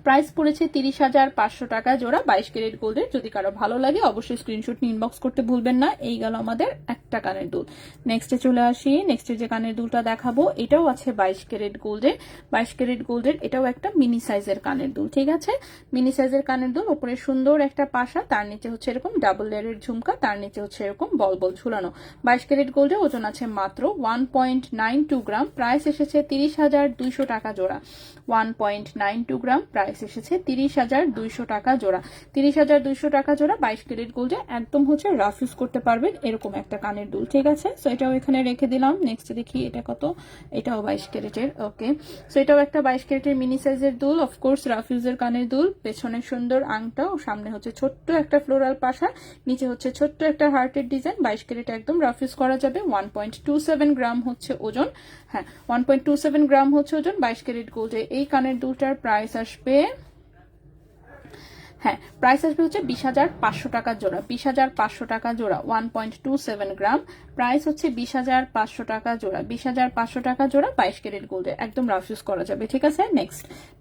প্রাইস পড়েছে 30,500 টাকা জোড়া 22 ক্যারেট গোল্ডের। যদি কারো ভালো লাগে অবশ্যই স্ক্রিনশট নিয়ে ইনবক্স করতে ভুলবেন না। এই গেল আমাদের একটা কানের দুল। নেক্সটে চলে আসি, নেক্সটে যে কানের দুলটা দেখাবো এটাও আছে 22 ক্যারেট গোল্ডের, 22 ক্যারেট গোল্ডের, এটাও একটা মিনি সাইজের কানের দুল, ঠিক আছে, মিনি সাইজের কানের দুল, উপরে সুন্দর একটা পাশা, তার নিচে হচ্ছে এরকম ডাবল লেয়ারের ঝুমকা, তার নিচে হচ্ছে এরকম বল বল ঝুলানো। 22 ক্যারেট গোল্ডের ওজন আছে মাত্র 1.92 গ্রাম, প্রাইস এসেছে 30,200 টাকা জোড়া, 1.92 গ্রাম, প্রাইস এসেছে 30,200 টাকা জোড়া, 30,200 টাকা জোড়া 22 ক্যারেট গোল্ডে, একদম হচ্ছে রাফ ইউজ করতে পারবেন এরকম একটা কানের দুল, ঠিক আছে। সো এটাও এখানে রেখে দিলাম। নেক্সট দেখি এটা কত, এটাও 22 ক্যারেটের, ওকে। সো এটাও একটা 22 ক্যারেটের মিনি সাইজের দুল, অফকোর্স রাফ ইউজের কানের দুল, পেছনে সুন্দর আংটা ও সামনে হচ্ছে ছোট্ট একটা ফ্লোরাল পাশা, নিচে হচ্ছে ছোট্ট একটা হার্টের ডিজাইন, 22 ক্যারেট একদম রাফ ইউজ করা যাবে, 1.27 গ্রাম হচ্ছে ওজন, হ্যাঁ 1.27 গ্রাম হচ্ছে ওজন 22 ক্যারেট গোল্ডে। এই কানের দুলটার প্রাইস আসবে, হ্যাঁ প্রাইস আসবে হচ্ছে 20,500 টাকা জোড়া, 20,500 টাকা জোড়া, 1.27 গ্রাম, প্রাইস হচ্ছে 20,500 টাকা জোড়া, 20,500 টাকা জোড়া 22 ক্যারেট গোল্ডে, একদম রাফ ইউজ করা যাবে, ঠিক আছে।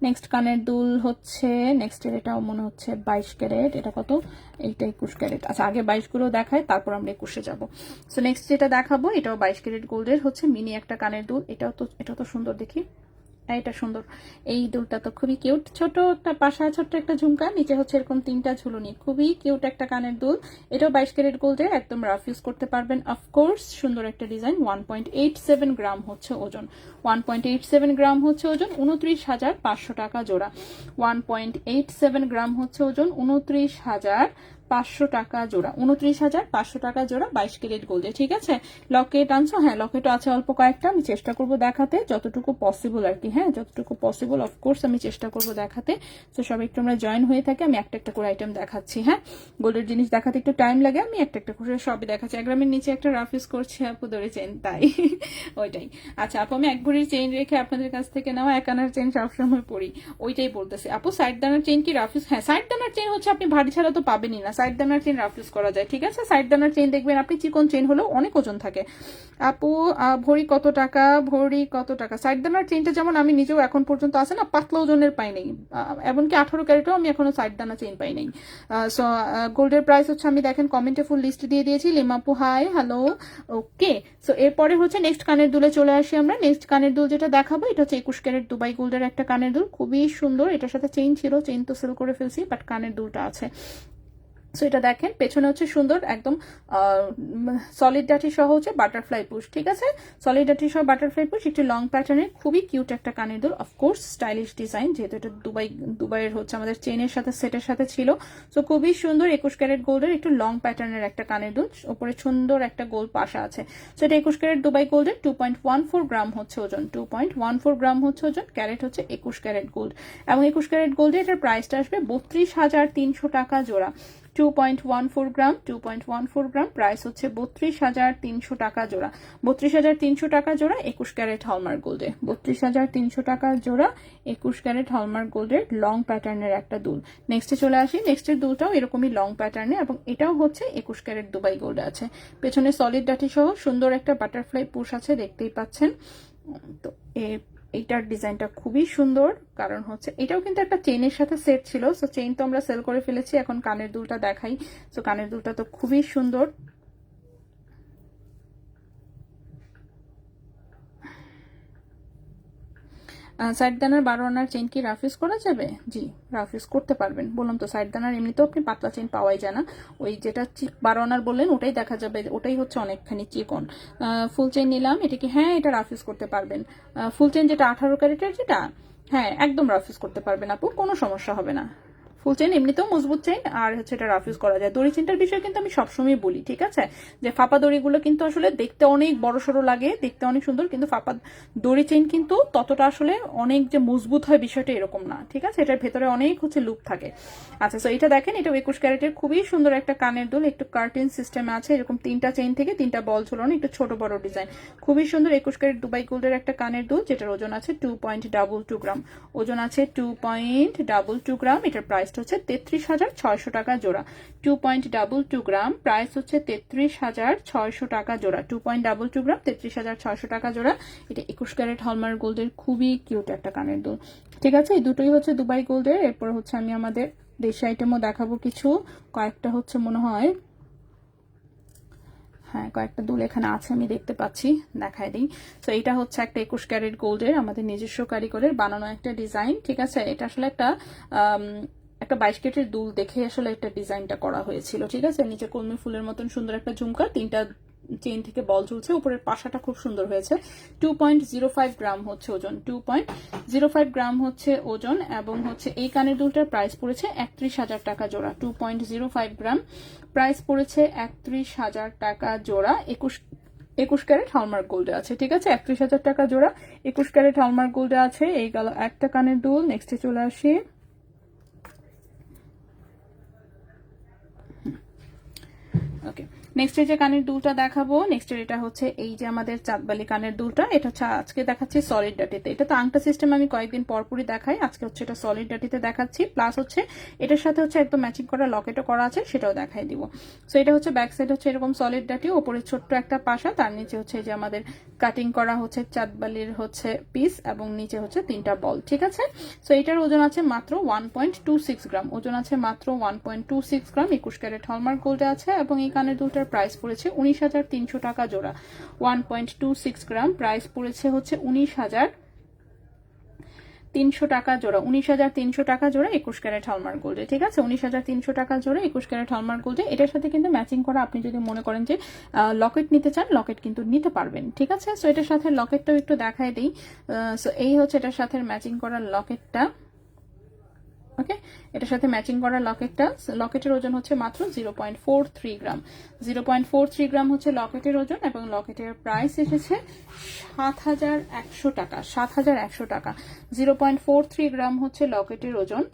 নেক্সট কানের দুল হচ্ছে, নেক্সট এটাও মনে হচ্ছে 22 ক্যারেট, এটা কত, এইটা 21 ক্যারেট, আচ্ছা আগে 22 গুলো দেখায় তারপর আমরা 21-এ যাবো। সো নেক্সট যেটা দেখাবো এটাও 22 ক্যারেট গোল্ডের হচ্ছে মিনি একটা কানের দুল, এটা তো সুন্দর, দেখি এটা সুন্দর, এই দুলটা তো খুবই কিউট, ছোট একটা পাশা, ছোট্ট একটা ঝুমকা, নিচে হচ্ছে এরকম 3টা ঝুলুনি, খুবই কিউট একটা কানের দুল, এটাও 22 ক্যারেট গোল্ডের, একদম রাফ ইউজ করতে পারবেন, অফকোর্স সুন্দর একটা ডিজাইন, 1.87 গ্রাম হচ্ছে ওজন, 1.87 গ্রাম হচ্ছে ওজন, 29,500 টাকা জোড়া, 1.87 গ্রাম হচ্ছে ওজন, 29,500 টাকা জোড়া, 29,500 টাকা জোড়া 22 ক্যারেট গোল্ডে। ঠিক আছে, লকেট আনছো? হ্যাঁ, লকেটও আছে অল্প কয়েকটা, আমি চেষ্টা করব দেখাতে যতটুকু পসিবল আর কি। হ্যাঁ, যতটুকু পসিবল অফকোর্স আমি চেষ্টা করব দেখাতে। তো সবাই একটু আমরা জয়েন হয়ে থাকে, আমি একটা একটা করে আইটেম দেখাচ্ছি। হ্যাঁ, গোল্ডের জিনিস দেখাতে একটু টাইম লাগে, আমি একটা একটা করে সবই দেখাচ্ছি। 1 গ্রামের নিচে একটা রাফ ইউজ করছি আপু, ধরে চেন তাই ওইটাই। আচ্ছা আপু, আমি 1 ভরির চেইন রেখে আপনাদের কাছ থেকে নেওয়া 1 আনার চেইন সবসময় পরি, ওইটাই বলতেছি আপু। সাইড দানার চেইন কি রাফ ইউজ? হ্যাঁ, সাইড দানার চেইন হচ্ছে আপনি ভারী ছাড়া তো পাবেনই না, সাইড দানার চেইন রাফ ইউজ করা যায়। ঠিক আছে, সাইড দানার চেইন দেখবেন আপনি চিকন চেইন হলেও অনেক ওজন থাকে। আপু ভরি কত টাকা? ভরি কত টাকা? সাইড দানার চেইনটা যেমন আমি নিজেও এখন পর্যন্ত আছে না, পাতলা ওজনের পাই নাই, এমনকি 18 ক্যারেটও আমি এখনো সাইড দানা চেইন পাই নাই। সো গোল্ডের প্রাইস হচ্ছে, আমি দেখেন কমেন্টে ফুল লিস্ট দিয়ে দিয়েছি। লিমাপু হাই, হ্যালো, ওকে। সো এরপরে হচ্ছে নেক্সট কানের দুলে চলে আসি আমরা। নেক্সট কানের দুল যেটা দেখাবো এটা হচ্ছে 21 ক্যারেট দুবাই গোল্ডের একটা কানের দুল, খুবই সুন্দর। এটার সাথে চেইন ছিল, চেইন তো সেল করে ফেলছি, বাট কানের দুলটা আছে। সো এটা দেখেন পেছনে হচ্ছে সুন্দর একদম সলিড ডাটি সহ হচ্ছে বাটারফ্লাই পুশ। ঠিক আছে, সলিড ডাটি সহ বাটারফ্লাই পুশ, একটু লং প্যাটার্নের খুবই কিউট একটা কানের দুল, অফকোর্স স্টাইলিশ ডিজাইন, যেহেতু এটা দুবাইয়ের হচ্ছে আমাদের চেনের সাথে সেটের সাথে ছিল। সো খুবই সুন্দর 21 ক্যারেট গোল্ডের একটু লং প্যাটার্নের একটা কানের দুল, উপরে সুন্দর একটা গোল পাশা আছে। সো এটা 21 ক্যারেট দুবাই গোল্ডের 2.14 গ্রাম হচ্ছে ওজন, 2.14 গ্রাম হচ্ছে ওজন, ক্যারেট হচ্ছে 21 ক্যারেট গোল্ড। এবং 21 ক্যারেট গোল্ডে এটার প্রাইসটা আসবে 32,300 টাকা জোড়া। 2.14 গ্রাম, 2.14 গ্রাম, প্রাইস হচ্ছে 32,300 টাকা জোড়া। 32,300 টাকা জোড়া 21 ক্যারেট হলমার্ক গোল্ডে, 32,300 টাকা জোড়া 21 ক্যারেট হলমার্ক গোল্ডের লং প্যাটার্নের একটা দুল। নেক্সটে চলে আসি, নেক্সটের দুলটাও এরকমই লং প্যাটার্নে, এবং এটাও হচ্ছে 21 ক্যারেট দুবাই গোল্ডে আছে। পেছনে সলিড ডাটি সহ সুন্দর একটা বাটারফ্লাই পুশ আছে, দেখতেই পাচ্ছেন। তো এইটার ডিজাইনটা খুবই সুন্দর, কারণ হচ্ছে এটাও কিন্তু একটা চেইনের সাথে সেট ছিল। সো চেইন তো আমরা সেল করে ফেলেছি, এখন কানের দুলটা দেখাই। সো কানের দুলটা তো খুবই সুন্দর। সাইড দানার 12 আনার চেইন কি রাফ ইউজ করা যাবে? জি, রাফ ইউজ করতে পারবেন। বললাম তো সাইড দানার এমনিতেও আপনি পাতলা চেইন পাওয়াই যায় না, ওই যেটা 12 আনার বললেন ওটাই দেখা যাবে, ওটাই হচ্ছে অনেকখানি চিকন। ফুল চেইন নিলাম, এটা কি? হ্যাঁ, এটা রাফ ইউজ করতে পারবেন। ফুল চেইন যেটা 18 ক্যারেটের যেটা, হ্যাঁ একদম রাফ ইউজ করতে পারবেন আপু, কোনো সমস্যা হবে না। ফুল চেইন এমনিতেও মজবুত চেইন, আর হচ্ছে এটা রাফ ইউজ করা যায়। দড়ি চেইনটার বিষয়ে কিন্তু আমি সবসময় বলি, ঠিক আছে, যে ফাপা দড়িগুলো কিন্তু আসলে দেখতে অনেক বড় সড়ো লাগে, দেখতে অনেক সুন্দর, কিন্তু ফাপা দড়ি চেইন কিন্তু ততটা আসলে অনেক যে মজবুত হয় বিষয়টা এরকম না। ঠিক আছে, এটার ভেতরে অনেক হচ্ছে লুপ থাকে। আচ্ছা, সো এটা দেখেন, এটা 21 ক্যারেটের খুবই সুন্দর একটা কানের দুল, একটু কার্টেন সিস্টেমে আছে, এরকম 3টা চেইন থেকে 3টা বল ঝুলানো, একটু ছোট বড় ডিজাইন, খুবই সুন্দর 21 ক্যারেট দুবাই গোল্ডের একটা কানের দুল, যেটার ওজন আছে 2.22 গ্রাম, ওজন আছে 2.22 গ্রাম। এটার প্রাইসটা হচ্ছে 33,600 টাকা জোড়া। 2.22 গ্রাম, প্রাইস হচ্ছে 33,600 টাকা জোড়া। 2.22 গ্রাম, 33,600 টাকা জোড়া। এটা 21 ক্যারেট হলমার্ক গোল্ডের খুবই কিউট একটা কানের দুল। ঠিক আছে, এই দুটোই হচ্ছে দুবাই গোল্ডের। এরপর হচ্ছে আমি আমাদের দেশি আইটেমও দেখাবো কিছু, কয়েকটা হচ্ছে মনে হয়, হ্যাঁ কয়েকটা দুল এখানে আছে আমি দেখতে পাচ্ছি, দেখাই দিই। তো এটা হচ্ছে একটা 21 ক্যারেট গোল্ডের আমাদের নিজস্ব কারিগরের বানানো একটা ডিজাইন। ঠিক আছে, এটা আসলে একটা 22 ক্যারেটের দুল দেখে আসলে একটা ডিজাইনটা করা হয়েছিল। ঠিক আছে, নিচে কলমি ফুলের মতন সুন্দর একটা ঝুমকা, 3টা চেইন থেকে বল ঝুলছে, উপরের পাশাটা খুব সুন্দর হয়েছে। 2.05 গ্রাম হচ্ছে ওজন, 2.05 গ্রাম হচ্ছে ওজন, এবং হচ্ছে এই কানের দুলটার প্রাইস পড়েছে 31,000 টাকা জোড়া। 2.05 গ্রাম, প্রাইস পড়েছে 31,000 টাকা জোড়া। 21 ক্যারেট হলমার্ক গোল্ডে আছে। ঠিক আছে, 31,000 টাকা জোড়া 21 ক্যারেট হলমার্ক গোল্ডে আছে। এই গেল একটা কানের দুল। নেক্সটে চলে আসি, ওকে, নেক্সটের যে কানের দুলটা দেখাবো, নেক্সটের এটা হচ্ছে এই যে আমাদের চাঁদবালি কানের দুলটা, এটা হচ্ছে আজকে দেখাচ্ছি সলিড ডাটিতে। এটা তো আংটা সিস্টেম আমি কয়েকদিন পরপরই দেখাই, আজকে হচ্ছে এটা সলিড ডাটিতে দেখাচ্ছি, প্লাস হচ্ছে এটার সাথে হচ্ছে একদম ম্যাচিং করা লকেটও করা আছে, সেটাও দেখাই দিব। সো এটা হচ্ছে ব্যাক সাইড হচ্ছে এরকম সলিড ডাটি, ওপরে ছোট্ট একটা পাশা, তার নিচে হচ্ছে যে আমাদের কাটিং করা হচ্ছে চাঁদবালির হচ্ছে পিস, এবং নিচে হচ্ছে 3টা বল। ঠিক আছে, সো এটার ওজন আছে মাত্র 1.26 গ্রাম, ওজন আছে মাত্র 1.26 গ্রাম, 21 ক্যারেট হলমার্ক গোল্ডে আছে। এবং এই কানের দুলটার প্রাইস পড়েছে 19,300 টাকা জোড়া। 1.26 গ্রাম, প্রাইস পড়েছে হচ্ছে 19,300 টাকা জোড়া। 19,300 টাকা জোড়া 21 ক্যারেট হলমার্ক গোল্ডে। ঠিক আছে, 19,300 টাকা জোড়া 21 ক্যারেট হলমার্ক গোল্ডে। এটার সাথে কিন্তু ম্যাচিং করা, আপনি যদি মনে করেন যে লকেট নিতে চান, লকেট কিন্তু নিতে পারবেন। ঠিক আছে, সো এটার সাথে লকেটটাও একটু দেখাই দিই। সো এই হচ্ছে এটার সাথে ম্যাচিং করা লকেটটা। ওকে, এটার সাথে ম্যাচিং করা লকেটটা, লকেটের ওজন হচ্ছে মাত্র 0.43 গ্রাম। 0.43 গ্রাম হচ্ছে লকেটের ওজন এবং লকেটের প্রাইস এসেছে 7,100 টাকা। 7,100 টাকা। 0.43 গ্রাম হচ্ছে লকেটের ওজন,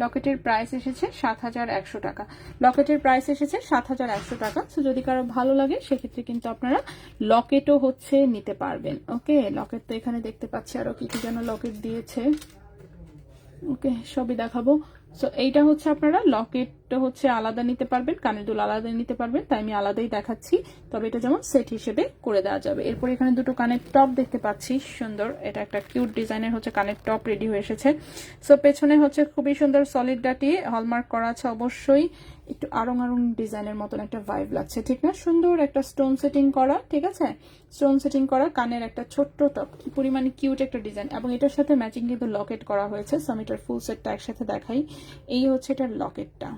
লকেটের প্রাইস এসেছে 7,100 টাকা। লকেটের প্রাইস এসেছে 7,100 টাকা। সো যদি কারো ভালো লাগে সেক্ষেত্রে কিন্তু আপনারা লকেটও হচ্ছে নিতে পারবেন। ওকে, লকেট তো এখানে দেখতে পাচ্ছি আরো কি কি যেন লকেট দিয়েছে। ওকে, সবই দেখাবো। সো এইটা হচ্ছে আপনারা লকেটটা হচ্ছে আলাদা নিতে পারবেন, কানের দুল আলাদা নিতে পারবেন, তাই আমি আলাদাই দেখাচ্ছি। তবে এটা যেমন সেট হিসেবে করে দেওয়া যাবে। এরপর এখানে দুটো কানের টপ দেখতে পাচ্ছি, সুন্দর। এটা একটা কিউট ডিজাইনের হচ্ছে কানের টপ রেডি হয়ে এসেছে। সো পেছনে হচ্ছে খুবই সুন্দর সলিড ডাটি হলমার্ক করা আছে, অবশ্যই একটু আরং আরং ডিজাইনের মতন একটা ভাইব লাগছে, ঠিক না? সুন্দর একটা স্টোন সেটিং করা, ঠিক আছে, স্টোন সেটিং করা কানের একটা ছোট্ট টপ, কি পরিমাণে কিউট একটা ডিজাইন। এবং এটার সাথে ম্যাচিং কিন্তু লকেট করা হয়েছে। সো আমি এটার ফুল সেটটা একসাথে দেখাই। এই হচ্ছে এটার লকেটটা।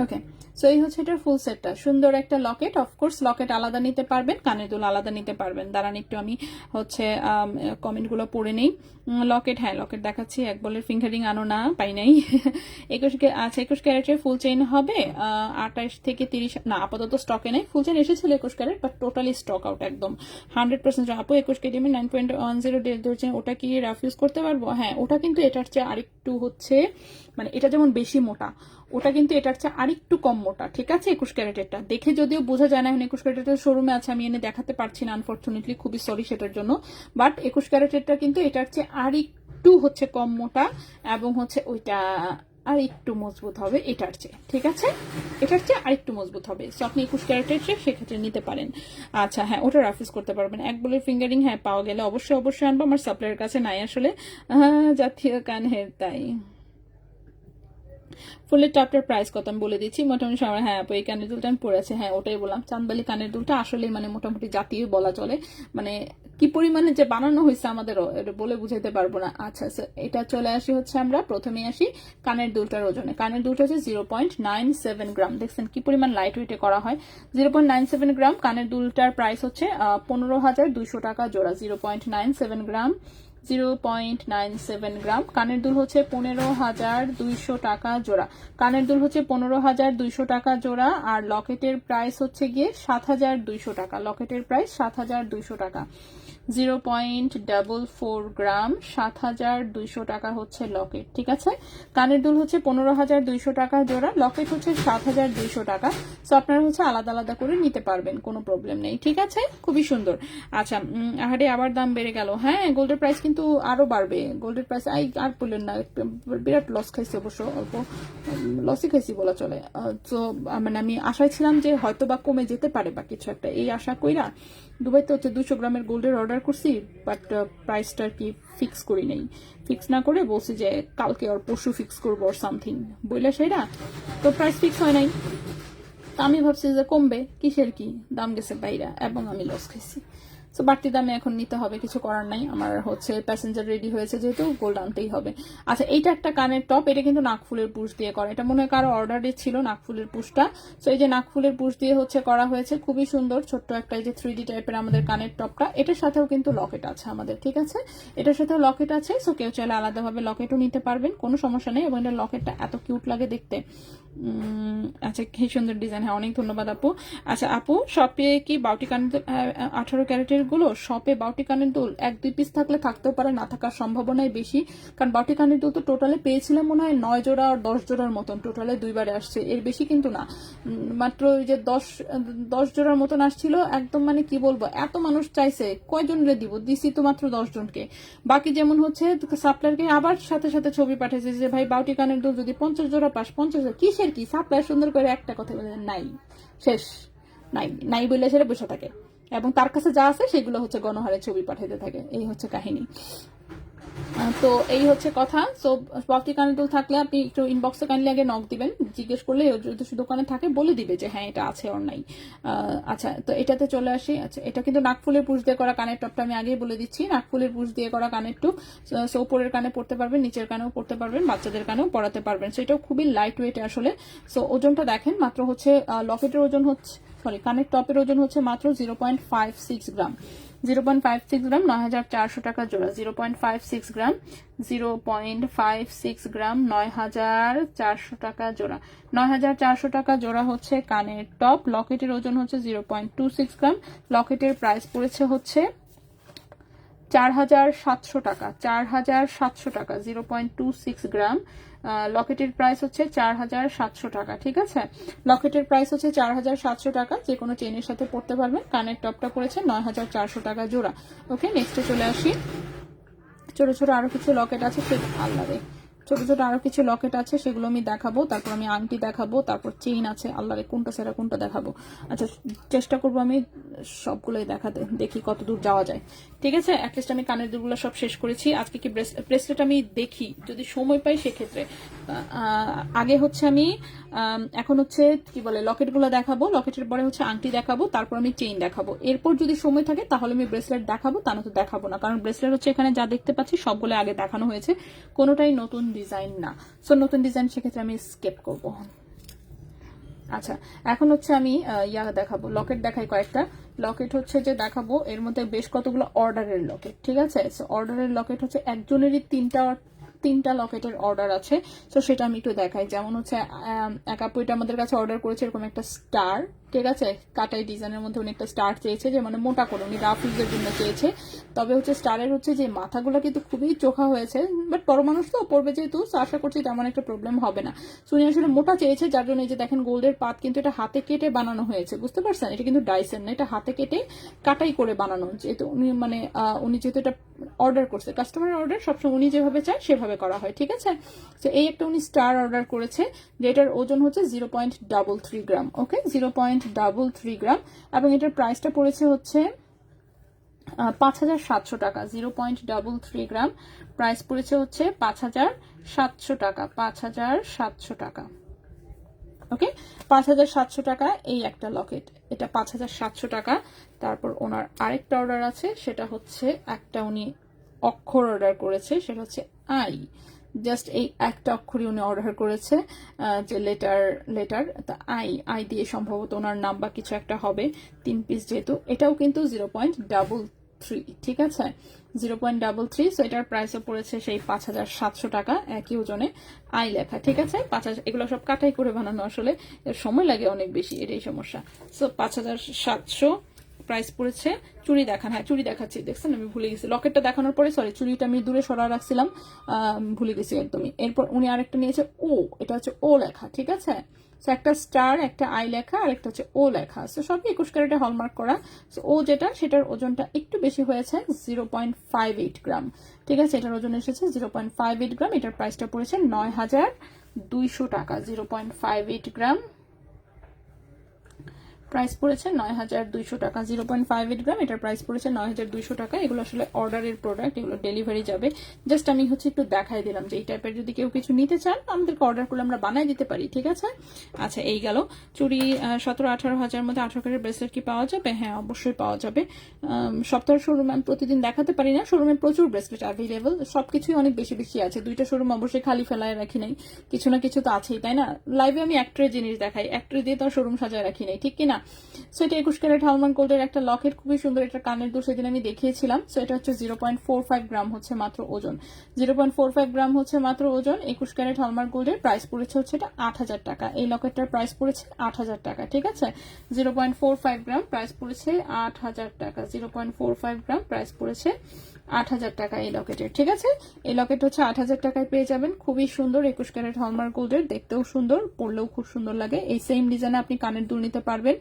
ওকে, সো এই হচ্ছে এটার ফুল সেটটা, সুন্দর একটা লকেট। অফকোর্স লকেট আলাদা নিতে পারবেন, কানের দুল আলাদা নিতে পারবেন। দাঁড়ান একটু আমি হচ্ছে কমেন্টগুলো পড়ে নেই। লকেট, হ্যাঁ লকেট দেখাচ্ছি। এক বলের ফিঙ্গারিং আনো না, পাই নাই। 21 ক্যারেটের ফুল চেইন হবে 28 থেকে 30, না আপাতত স্টকে নেই। ফুল চেইন এসেছিল 21 carat, but totally stock out একদম 100%। আপু 21 কেডি 9.10 ডেল ধরছেন, ওটা কি রাফ ইউজ করতে পারবো? হ্যাঁ, ওটা কিন্তু এটার চেয়ে আরেকটু হচ্ছে, মানে এটা যেমন বেশি মোটা, ওটা কিন্তু এটার চেয়ে আরেকটু কম মোটা, ঠিক আছে? 21 ক্যারেটেরটা দেখে যদিও বোঝা যায় না, এখন 21 ক্যারেটের শোরুমে আছে, আমি এনে দেখাতে পারছি না আনফরচুনেটলি, খুবই সরি সেটার জন্য। বাট 21 ক্যারেটেরটা কিন্তু এটার চেয়ে আরেকটু হচ্ছে কম মোটা এবং হচ্ছে ওইটা আর একটু মজবুত হবে এটার চেয়ে, ঠিক আছে? এটার চেয়ে আরেকটু মজবুত হবে। সো আপনি 21 ক্যারেটের চেয়ে সেক্ষেত্রে নিতে পারেন। আচ্ছা, হ্যাঁ ওটা রাফিউজ করতে পারবেন। এক বলের ফিঙ্গারিং হ্যাঁ পাওয়া গেলে অবশ্যই আনবো, আমার সাপ্লাইয়ের কাছে নাই আসলে জাতীয় কানের, তাই। ফুলের টপটার প্রাইস কত আমি বলে দিচ্ছি মোটামুটি সবার। হ্যাঁ আপু এই কানের দুলটা আমি পরে আছে, হ্যাঁ ওটাই বললাম। চাঁদবালি কানের দুলটা আসলে মানে মোটামুটি জাতীয় বলা চলে, মানে কি পরিমাণে যে বানানো হয়েছে আমাদেরও এটা বলে বুঝাইতে পারবো না। আচ্ছা, এটা চলে আসি হচ্ছে আমরা প্রথমে আসি কানের দুলটার ওজনে। কানের দুলটা হচ্ছে 0.97 গ্রাম। দেখছেন কি পরিমাণ লাইট ওয়েটে করা হয়। 0.97 গ্রাম কানের দুলটার প্রাইস হচ্ছে 15,200 টাকা জোড়া। 0.97 গ্রাম, 0.97 গ্রাম কানের দুল হচ্ছে 15,200 টাকা জোড়া। কানের দুল হচ্ছে 15,200 টাকা জোড়া। আর লকেটের প্রাইস হচ্ছে গিয়ে 7,200 টাকা। লকেটের প্রাইস 7,200 টাকা। 0.44 গ্রাম, 7,200 টাকা হচ্ছে লকেট, ঠিক আছে? কানের দুল হচ্ছে 15,200 টাকা জোড়া, লকেট হচ্ছে 7,200 টাকা। সো আপনারা হচ্ছে আলাদা আলাদা করে নিতে পারবেন, কোনো প্রবলেম নেই, ঠিক আছে? খুবই সুন্দর। আচ্ছা, আহারে আবার দাম বেড়ে গেল। হ্যাঁ গোল্ডের প্রাইস কিন্তু আরো বাড়বে। গোল্ডের প্রাইস আর বললেন না, বিরাট লস খাইছি, অবশ্য অল্প লসই খাইছি বলা চলে। তো মানে আমি আশায় ছিলাম যে হয়তো বা কমে যেতে পারে বা কিছু একটা, এই আশা কইরা দুবাইতে হচ্ছে 200 গ্রামের গোল্ডের অর্ডার করছি। বাট প্রাইসটা কি ফিক্স করি নেই, ফিক্স না করে বলছি যে কালকে আর পরশু ফিক্স করবো আর সামথিং বইলা সেটা, তো প্রাইস ফিক্স হয় নাই। আমি ভাবছি যে কমবে, কিসের কি, দাম গেছে বাইরা এবং আমি লস খাইছি। তো বাড়তি দামে এখন নিতে হবে, কিছু করার নাই। আমার হচ্ছে প্যাসেঞ্জার রেডি হয়েছে যেহেতু গোল্ড আনতেই হবে। আচ্ছা, এইটা একটা কানের টপ, এটা কিন্তু নাকফুলের পুশ দিয়ে করা। এটা মনে হয় কারো অর্ডারে ছিল নাকফুলের পুশটা। তো এই যে নাকফুলের পুশ দিয়ে হচ্ছে করা হয়েছে, খুবই সুন্দর ছোট্ট একটা এই যে 3D টাইপের আমাদের কানের টপটা। এটার সাথেও কিন্তু লকেট আছে আমাদের, ঠিক আছে? এটার সাথেও লকেট আছে। সো কেউ চাইলে আলাদাভাবে লকেটও নিতে পারবেন, কোনো সমস্যা নেই। এবং এটার লকেটটা এত কিউট লাগে দেখতে। আচ্ছা, কি সুন্দর ডিজাইন। হ্যাঁ অনেক ধন্যবাদ আপু। আচ্ছা আপু, শপে কি বাউটি কানের দুল 18 ক্যারেটের গুলো, শপে বাউটি কানের দুল 1-2 পিস থাকলে থাকতেও পারে, না থাকার সম্ভাবনাই বেশি। কারণ বাউটি কানের দুল তো টোটালে পেয়েছিলাম মনে হয় 9 জোড়া আর 10 জোড়ার মতন, টোটালে 2বারে আসছে, এর বেশি কিন্তু না। মাত্র ওই যে 10 জোড়ার মতন আসছিল একদম, মানে কি বলবো, এত মানুষ চাইছে কয়জনরে দিব, দিছি তো মাত্র 10 জনকে। বাকি যেমন হচ্ছে সাপ্লায়ারকে আবার সাথে সাথে ছবি পাঠিয়েছে যে ভাই বাউটি কানের দুল যদি 50 জোড়া পাস, 50 জোড়া কিসের কি, সাপ্লায়ার সুন্দর করে একটা কথা বলে নাই, শেষ, নাই নাই বলে সেটা বসে থাকে এবং তার কাছে যা আছে সেগুলো হচ্ছে গণহারে ছবি পাঠাতে থাকে, এই হচ্ছে কাহিনী। তো এই হচ্ছে কথা। সো স্পটি কানের দুল থাকলে আপনি একটু ইনবক্সে কাইন্ডলি আগে নক দিবেন, জিজ্ঞেস করলে যদি দোকানে থাকে বলে দিবে যে হ্যাঁ এটা আছে ওর নাই। আচ্ছা, তো এটাতে চলে আসি। আচ্ছা, এটা কিন্তু নাকফুলের পুশ দিয়ে করা কানের টপটা, আমি আগেই বলে দিচ্ছি, নাকফুলের পুশ দিয়ে করা কানের টুপ। সো উপরের কানে পড়তে পারবেন, নিচের কানেও পড়তে পারবেন, বাচ্চাদের কানেও পড়াতে পারবেন। সো এটাও খুবই লাইট ওয়েট আসলে। সো ওজনটা দেখেন মাত্র হচ্ছে, লকেটের ওজন হচ্ছে, সরি কানের টপের ওজন হচ্ছে মাত্র 0.56 গ্রাম। 0.56 গ্রাম, 9,400 টাকা জোড়া। 0.56 গ্রাম, 0.56 গ্রাম, 9,400 টাকা জোড়া। 9,400 টাকা জোড়া হচ্ছে কানের টপ। লকেটের ওজন হচ্ছে 0.26 গ্রাম। লকেটের প্রাইস পড়েছে হচ্ছে 4,700 টাকা। 4,700 টাকা, 0.26 গ্রাম। লকেটের প্রাইস হচ্ছে 4,700 টাকা। ঠিক আছে, লকেটের প্রাইস হচ্ছে 4,700 টাকা। যে কোনো চেনের সাথে পড়তে পারবেন। কানের টপটা পড়েছে 9,400 টাকা জোড়া। ওকে, নেক্সটে চলে আসি। ছোট ছোট আরো কিছু লকেট আছে, আল্লাহ রে, ছোট ছোট আরো কিছু লকেট আছে, সেগুলো আমি দেখাবো। তারপর আমি আংটি দেখাবো, তারপর চেইন আছে। আল্লাহ রে, কোনটা সেরা কোনটা দেখাবো। আচ্ছা, চেষ্টা করবো আমি সবগুলোই দেখাতে, দেখি কত দূর যাওয়া যায়। ঠিক আছে, অ্যাটলিস্ট আমি কানের দুলগুলো সব শেষ করেছি। আজকে কি ব্রেসলেট আমি দেখি, যদি সময় পাই সেক্ষেত্রে। আগে হচ্ছে আমি এখন হচ্ছে কি বলে লকেটগুলো দেখাবো, লকেটের পরে হচ্ছে আংটি দেখাবো, তারপর আমি চেইন দেখাবো। এরপর যদি সময় থাকে তাহলে আমি ব্রেসলেট দেখাবো, তা না তো দেখাবো না। কারণ ব্রেসলেট হচ্ছে এখানে যা দেখতে পাচ্ছি সবগুলো আগে দেখানো হয়েছে, কোনোটাই নতুন ডিজাইন না। সো নতুন ডিজাইন সেক্ষেত্রে আমি স্কিপ করবো। আচ্ছা, এখন হচ্ছে আমি ইয়া দেখাবো, লকেট দেখাই কয়েকটা। লকেট হচ্ছে যে দেখাবো, এর মধ্যে বেশ কতগুলো অর্ডারের লকেট। ঠিক আছে, অর্ডারের লকেট হচ্ছে একজনেরই তিনটা লকেটের অর্ডার আছে। তো সেটা আমি একটু দেখাই। যেমন হচ্ছে এক আপু এটা আমাদের কাছে অর্ডার করেছে এরকম একটা স্টার। ঠিক আছে, কাটাই ডিজাইনের মধ্যে উনি একটা স্টার চেয়েছে, যে মানে মোটা করে উনি রাফ ইউজের জন্য চেয়েছে। তবে হচ্ছে স্টারের হচ্ছে যে মাথাগুলো কিন্তু খুবই চোখা হয়েছে, বাট বড় মানুষ তো পড়বে যেহেতু, আশা করছি তেমন একটা প্রবলেম হবে না। উনি আসলে মোটা চেয়েছে, যার জন্য এই যে দেখেন গোল্ডের পাত কিন্তু এটা হাতে কেটে বানানো হয়েছে, বুঝতে পারছেন? এটা কিন্তু ডাইসের না, এটা হাতে কেটে কাটাই করে বানানো। যেহেতু উনি মানে উনি যেহেতু এটা অর্ডার করছে, কাস্টমারের অর্ডার সবসময় উনি যেভাবে চায় সেভাবে করা হয়। ঠিক আছে, তো এই একটা উনি স্টার অর্ডার করেছে, যেটার ওজন হচ্ছে 0.33 গ্রাম। ওকে, 0.33 গ্রাম, এবং এটার প্রাইসটা পড়েছে হচ্ছে 5,700 টাকা। 0.33 গ্রাম, প্রাইস পড়েছে হচ্ছে 5,700 টাকা। 5,700 টাকা। ওকে, 5,700 টাকা এই একটা লকেট, এটা 5,700 টাকা। তারপর ওনার আরেকটা অর্ডার আছে, সেটা হচ্ছে একটা উনি অক্ষর অর্ডার করেছে, সেটা হচ্ছে আই। জাস্ট এই একটা অক্ষরই উনি অর্ডার করেছে, যে লেটার তা আই দিয়ে সম্ভবত ওনার নাম বা কিছু একটা হবে। 3 পিস যেহেতু, এটাও কিন্তু 0.33। ঠিক আছে, 0.33। সো এটার প্রাইসও পড়েছে সেই 5,700 টাকা, একই ওজনে আই লেখা। ঠিক আছে, 5,000। এগুলো সব কাটাই করে বানানো, আসলে এর সময় লাগে অনেক বেশি, এটাই সমস্যা। সো 5,700 প্রাইস পড়েছে। চুড়ি দেখান, হ্যাঁ চুড়ি দেখাচ্ছি, দেখছেন আমি ভুলে গেছি। লকেটটা দেখানোর পরে সরি, চুড়িটা আমি দূরে সরা রাখছিলাম, ভুলে গেছি একদমই। এরপর উনি আরেকটা নিয়েছে ও, এটা হচ্ছে ও লেখা। ঠিক আছে, সো একটা স্টার, একটা আই লেখা, আর একটা হচ্ছে ও লেখা। সো সবই 21 ক্যারেটে হলমার্ক করা। সো ও যেটা, সেটার ওজনটা একটু বেশি হয়েছে, 0.58 গ্রাম। ঠিক আছে, এটার ওজন এসেছে 0.58 গ্রাম। এটার প্রাইসটা পড়েছে 9,200 টাকা। 0.58 গ্রাম, প্রাইস পড়েছে 9,200 টাকা। 0.58 গ্রাম, এটার প্রাইস পড়েছে 9,200 টাকা। এগুলো আসলে অর্ডারের প্রোডাক্ট, এগুলো ডেলিভারি যাবে। জাস্ট আমি হচ্ছে একটু দেখাই দিলাম যে এই টাইপের যদি কেউ কিছু নিতে চান আমাদেরকে অর্ডার করলে আমরা বানাই দিতে পারি। ঠিক আছে, আচ্ছা এই গেল চুড়ি। 17-18 হাজার মধ্যে 18 ক্যারেট ব্রেসলেট কি পাওয়া যাবে? হ্যাঁ অবশ্যই পাওয়া যাবে। সপ্তাহের শোরুম আমি প্রতিদিন দেখাতে পারি না, শোরুমে প্রচুর ব্রেসলেট অ্যাভেলেবল, সবকিছুই অনেক বেশি বেশি আছে। 2টা শোরুম অবশ্যই খালি ফেলায় রাখি নাই, কিছু না কিছু তো আছেই, তাই না? লাইভে আমি এক ট্রে জিনিস দেখাই, এক ট্রে দিয়ে তো শোরুম সাজায় রাখি নাই, ঠিক কিনা? সো এটা 21 ক্যারেট হলমার্ক গোল্ডের একটা লকেট, খুবই সুন্দর। এটা কানের দুল সেদিন আমি দেখিয়েছিলাম। সো এটা হচ্ছে 0.45 গ্রাম হচ্ছে মাত্র ওজন। 0.45 গ্রাম হচ্ছে মাত্র ওজন। 21 ক্যারেট হলমার্ক গোল্ডের প্রাইস পড়েছে হচ্ছে এটা 8,000 টাকা। এই লকেটটার প্রাইস পড়েছে 8,000 টাকা। ঠিক আছে, 0.45 গ্রাম, প্রাইস পড়েছে 8,000 টাকা। 0.45 গ্রাম, প্রাইস পড়েছে 8,000 টাকা এই লকেটের। ঠিক আছে, এই লকেট হচ্ছে 8,000 টাকায় পেয়ে যাবেন। খুবই সুন্দর, 21 ক্যারেট হলমার্ক গোল্ডের, দেখতেও সুন্দর, পরলেও খুব সুন্দর লাগে। এই সেম ডিজাইনে আপনি কানের দুল নিতে পারবেন,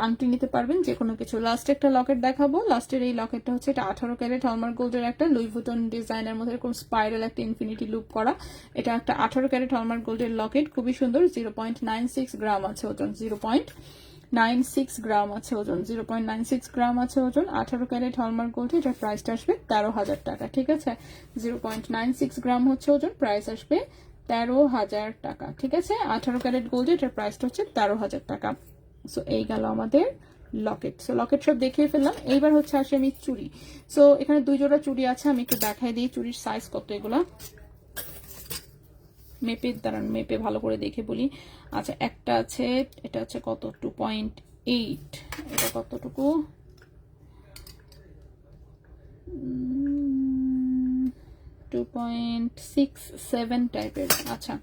আংটি নিতে পারবেন, যে কোনো কিছু। লাস্ট একটা লকেট দেখাবো। লাস্টের এই লকেটটা হচ্ছে এটা 18 ক্যারেট হলমার্ক গোল্ডের একটা লুই ভুটন ডিজাইনের মধ্যে এরকম স্পাইরাল একটা ইনফিনিটি লুপ করা। এটা একটা 18 ক্যারেট হলমার্ক গোল্ডের লকেট, খুবই সুন্দর। 0.96 গ্রাম আছে ওজন, 0.96 গ্রাম আছে ওজন, 0.96 গ্রাম আছে ওজন, 18 ক্যারেট হলমার্ক গোল্ড, এটার প্রাইসটা আসবে 13,000 টাকা। ঠিক আছে, 0.96 গ্রাম হচ্ছে ওজন, প্রাইস আসবে 13,000 টাকা। ঠিক আছে, 18 ক্যারেট গোল্ড, এটার প্রাইসটা হচ্ছে 13,000 টাকা। সো এই গেল আমাদের লকেট। সো লকেট সব দেখিয়ে ফেললাম। এইবার হচ্ছে আসে আমি চুড়ি। সো এখানে 2 জোড়া চুড়ি আছে, আমি একটু দেখাই দিই চুড়ির সাইজ কত এগুলা। মেপে দাঁড়ান, মেপে ভালো করে দেখে বলি। আচ্ছা, একটা আছে, এটা হচ্ছে কত 2.8, এটা কতটুকু 2.67 টাইপের। আচ্ছা,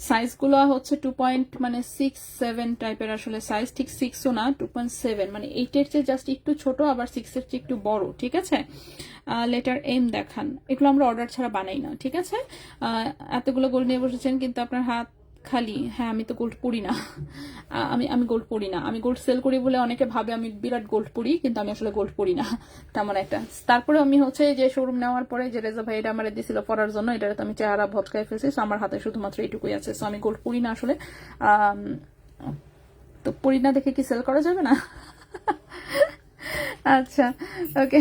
সাইজগুলো হচ্ছে 2.67 টাইপের, আসলে সাইজ ঠিক 6ও না, 2.7, মানে 8-এর চেয়ে জাস্ট একটু ছোট, আবার 6-এর চেয়ে একটু বড়। ঠিক আছে, লেটার এম দেখান। এগুলো আমরা অর্ডার ছাড়া বানাই না। ঠিক আছে, এতগুলো গোল্ড নিয়ে বসেছেন কিন্তু আপনার হাত খালি। হ্যাঁ, আমি তো গোল্ড পরি না, আমি গোল্ড পরি না। আমি গোল্ড সেল করি বলে অনেকে ভাবে আমি বিরাট গোল্ড পরি, কিন্তু আমি আসলে গোল্ড পরি না তেমন একটা। তারপরে আমি হচ্ছে যে শোরুম নেওয়ার পরে যে রেজা ভাই এটা আমার দিয়েছিল পরার জন্য, এটা তো আমি চেহারা ভটকায় ফেলছি। সো আমার হাতে শুধুমাত্র এইটুকুই আছে। সো আমি গোল্ড পরি না আসলে। তো পরি না দেখে কি সেল করা যাবে না? আচ্ছা, ওকে।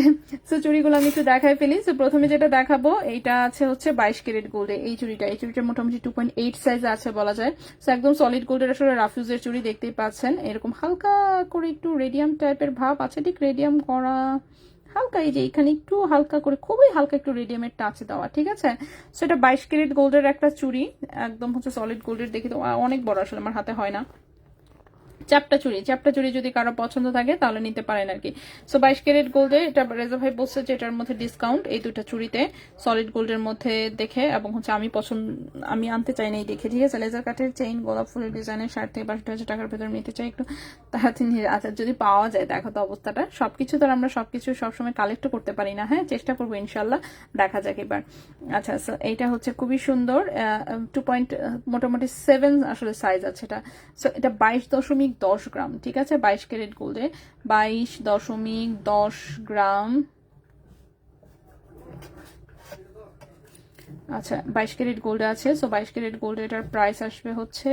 সো চুড়িগুলো আমি একটু দেখাই ফেলি। সো প্রথমে যেটা দেখাবো, এইটা আছে হচ্ছে 22 ক্যারেট গোল্ডে। এই চুড়িটা মোটামুটি 2.8 সাইজ আছে বলা যায়। সো একদম সলিড গোল্ডের আসলে রাফিউজের চুড়ি, দেখতেই পাচ্ছেন। এরকম হালকা করে একটু রেডিয়াম টাইপের ভাব আছে, ঠিক রেডিয়াম করা হালকা, এই যে এখানে একটু হালকা করে, খুবই হালকা একটু রেডিয়ামের টাচ দেওয়া। ঠিক আছে, সো এটা 22 ক্যারেট গোল্ডের একটা চুড়ি, একদম হচ্ছে সলিড গোল্ডের। দেখি তো অনেক বড়, আসলে আমার হাতে হয় না। চ্যাপটা চুড়ি যদি কারো পছন্দ থাকে তাহলে নিতে পারেন আর কি। সো 22 ক্যারেট গোল্ডে এটা রেজা ভাই বলছে যে এটার মধ্যে ডিসকাউন্ট এই দুটা চুড়িতে সলিড গোল্ডের মধ্যে দেখে, এবং হচ্ছে আমি আনতে চাই না এই দেখে। ঠিক আছে, লেজার কাটের চেইন, গোলাপ ফুলের ডিজাইনের 60 থেকে 62,000 টাকার ভেতরে নিতে চাই, একটু তাড়াতাড়ি। আচ্ছা, যদি পাওয়া যায়, দেখো তো অবস্থাটা। সবকিছু তো আমরা সবকিছু সবসময় কালেক্টও করতে পারি না। হ্যাঁ, চেষ্টা করবো ইনশাল্লাহ, দেখা যাক এবার। আচ্ছা, সো এইটা হচ্ছে খুবই সুন্দর, 2.মোটামুটি 7 আসলে সাইজ আছে এটা। সো এটা 22.10 গ্রাম। ঠিক আছে, 22 ক্যারেট গোল্ডে 22.10 গ্রাম। আচ্ছা, 22 ক্যারেট গোল্ডে আছে। সো 22 ক্যারেট গোল্ডে এটার প্রাইস আসবে হচ্ছে,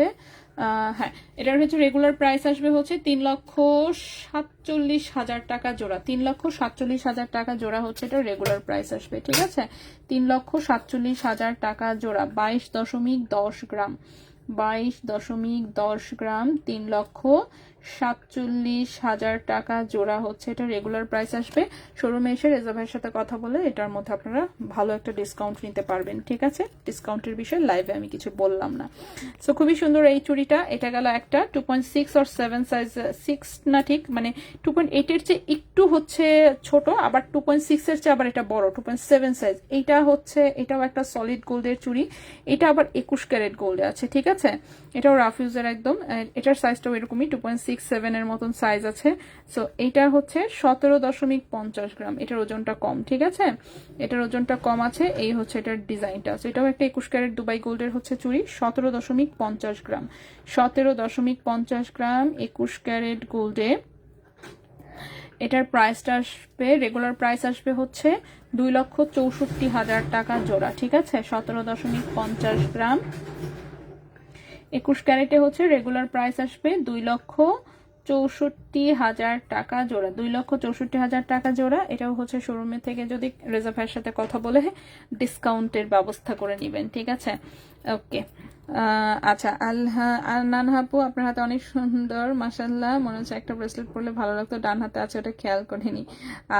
হ্যাঁ, এটার হচ্ছে রেগুলার প্রাইস আসবে হচ্ছে 3,47,000 টাকা জোড়া। 3,47,000 টাকা জোড়া হচ্ছে এটা রেগুলার প্রাইস আসবে। ঠিক আছে, 3,47,000 টাকা জোড়া, 22.10 গ্রাম, 22.10 গ্রাম, 3,47,000 টাকা জোড়া হচ্ছে এটা রেগুলার প্রাইস আসবে। শোরুমে এসে রেজা ভাইয়ের সাথে কথা বলে এটার মধ্যে আপনারা ভালো একটা ডিসকাউন্ট নিতে পারবেন। ঠিক আছে, ডিসকাউন্টের বিষয়ে লাইভে আমি কিছু বললাম না। সো খুবই সুন্দর এই চুড়িটা। এটা গেল একটা 2.6 or 7 সাইজ, 6 না ঠিক, মানে 2.8 এর চেয়ে একটু হচ্ছে ছোট, আবার 2.6 এর চেয়ে আবার এটা বড়, 2.7 সাইজ। এইটা হচ্ছে, এটাও একটা সলিড গোল্ডের চুড়ি, এটা আবার 21 ক্যারেট গোল্ডে আছে। ঠিক আছে, এটাও রাফিউজের একদম, এটার সাইজটাও এরকমই 2.67 এর মতন সাইজ আছে। সো এইটা হচ্ছে 17.50 গ্রাম, এটার ওজনটা কম। ঠিক আছে, এটার ওজনটা কম আছে। এই হচ্ছে এটার ডিজাইনটা। সো এটাও একটা 21 ক্যারেট দুবাই গোল্ডের হচ্ছে চুড়ি, 17.50 গ্রাম, 17.50 গ্রাম 21 ক্যারেট গোল্ডে। এটার প্রাইসটা আসবে, রেগুলার প্রাইস আসবে হচ্ছে 2,64,000 টাকা জোড়া। ঠিক আছে, 17.50 গ্রাম 21 ক্যারেটে হচ্ছে রেগুলার প্রাইস আসবে 2,64,000 টাকা জোড়া, 2,64,000 টাকা জোড়া। এটাও হচ্ছে শোরুমে থেকে যদি রেজা ভাইয়ের সাথে কথা বলে ডিসকাউন্টের ব্যবস্থা করে নেবেন। ঠিক আছে, ওকে। আচ্ছা, নানহাপু, আপনার হাতে অনেক সুন্দর, মাশাল্লাহ, মনে হচ্ছে একটা ব্রেসলেট পরলে ভালো লাগতো, ডান হাতে আছে, ওটা খেয়াল করিনি।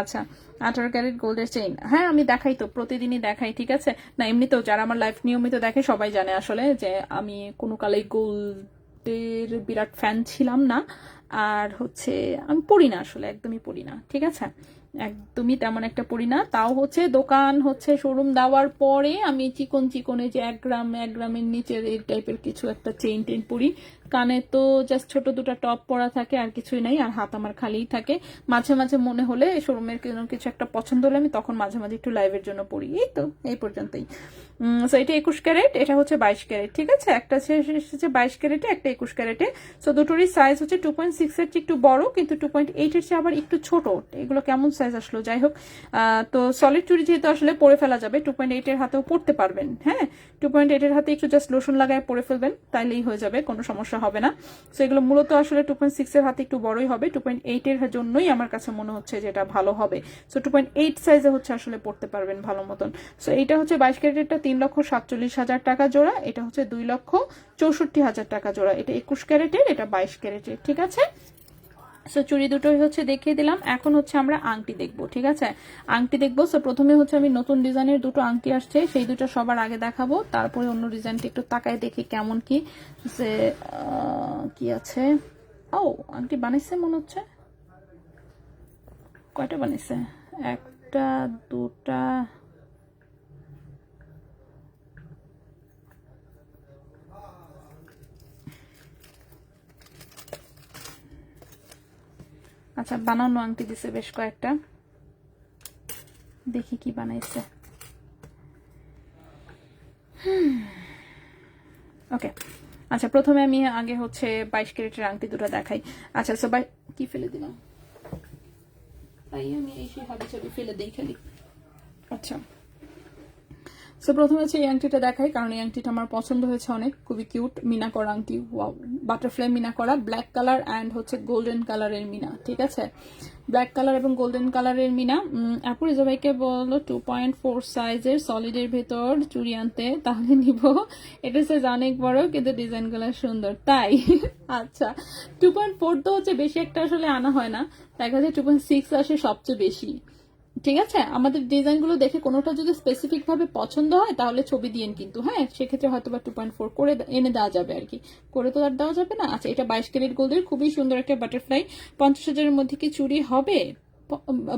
আচ্ছা, 18 ক্যারেট গোল্ডের চেইন, হ্যাঁ আমি দেখাই তো, প্রতিদিনই দেখাই। ঠিক আছে, না এমনিতেও যারা আমার লাইফ নিয়মিত দেখে সবাই জানে আসলে যে আমি কোনো কালেই গোল্ডের বিরাট ফ্যান ছিলাম না। আর হচ্ছে আমি পড়ি না আসলে, একদমই পড়ি না। ঠিক আছে, একদমই তেমন একটা পড়ি না। তাও হচ্ছে দোকান হচ্ছে শোরুম দেওয়ার পরে আমি চিকনে যে 1 গ্রামের নিচের এই টাইপের কিছু একটা চেইন টেন পরি। কানে তো জাস্ট ছোট দুটা টপ পরা থাকে, আর কিছুই নাই। আর হাত আমার খালিই থাকে। মাঝে মাঝে মনে হলে শোরুমের কিছু একটা পছন্দ হলে আমি তখন মাঝে মাঝে একটু লাইভের জন্য পড়ি। এই তো, এই পর্যন্তই। সো এটা 21 ক্যারেট, এটা হচ্ছে 22 ক্যারেট। ঠিক আছে, একটা হচ্ছে 22 ক্যারেটে, একটা 21 ক্যারেটে। সো দুটোরই সাইজ হচ্ছে 2.6 এর চেয়ে একটু বড়, কিন্তু 2.8 এর চেয়ে আবার একটু ছোট। এগুলো কেমন সাইজ আসলো, যাই হোক। তো সলিড চুড়ি যেহেতু আসলে পরে ফেলা যাবে, 2.8 এর হাতেও পড়তে পারবেন। হ্যাঁ, 2.8 এর হাতে একটু জাস্ট লোশন লাগায় পরে ফেলবেন, তাইলেই হয়ে যাবে, কোনো সমস্যা হবে না। সো এগুলো মূলত আসলে 2.6 এর হাতে একটু বড়ই হবে, 2.8 এর জন্যই আমার কাছে মনে হচ্ছে যে এটা ভালো হবে। সো 2.8 সাইজে হচ্ছে আসলে পড়তে পারবেন ভালো মতন। সো এইটা হচ্ছে 22 ক্যারেটেরটা 3,47,000 টাকা জোড়া, এটা হচ্ছে 2,64,000 টাকা জোড়া। এটা 21 ক্যারেটের, এটা 22 ক্যারেটের, ঠিক আছে। সো চুড়ি দুটোই হচ্ছে দেখিয়ে দিলাম। এখন হচ্ছে আমরা আংটি দেখবো, ঠিক আছে, আংটি দেখবো। সো প্রথমে হচ্ছে আমি নতুন ডিজাইনের দুটো আংটি আসছে, সেই দুটো সবার আগে দেখাবো, তারপরে অন্য ডিজাইনটা একটু তাকায় দেখি কেমন কি যে কি আছে। ও আংটি বানাইছে মনে হচ্ছে, কয়টা বানাইছে, একটা দুটা আচ্ছা বানানো আংটি দিছে বেশ কয়েকটা, দেখি কি বানাইছে। ওকে আচ্ছা প্রথমে আমি আগে হচ্ছে 22 ক্যারেটের আংটি দুটো দেখাই। আচ্ছা সো কি ফেলে দিলাম, তাই আমি এই সেই হাবি ছবি ফেলে দিই খালি। আচ্ছা সো প্রথমে হচ্ছে এই আংটিটা দেখাই, কারণ এই আংটিটা আমার পছন্দ হয়েছে অনেক, খুবই কিউট মিনা করা আংটি, বাটারফ্লাই মিনা করা, ব্ল্যাক কালার অ্যান্ড হচ্ছে গোল্ডেন কালারের মিনা, ঠিক আছে, ব্ল্যাক কালার এবং গোল্ডেন কালারের মিনা। আপু রিজা ভাইকে বলো 2.4 সাইজের সলিডের ভেতর চুড়ি আনতে, তাহলে নিব। এটা সাইজ অনেক বড় কিন্তু ডিজাইনগুলো সুন্দর, তাই আচ্ছা 2.4 তো হচ্ছে বেশি একটা আসলে আনা হয় না, দেখা যায় 2.6 আসে সবচেয়ে বেশি, ঠিক আছে। আমাদের ডিজাইনগুলো দেখে কোনোটা যদি স্পেসিফিক ভাবে পছন্দ হয় তাহলে ছবি দিয়েন কিন্তু, হ্যাঁ সেক্ষেত্রে হয়তো বা 2.4 করে এনে দেওয়া যাবে আর কি, করে তো আর দেওয়া যাবে না। আচ্ছা এটা 22 ক্যারেট গোল্ডের খুবই সুন্দর একটা বাটারফ্লাই, 50,000-এর মধ্যে কি চুড়ি হবে?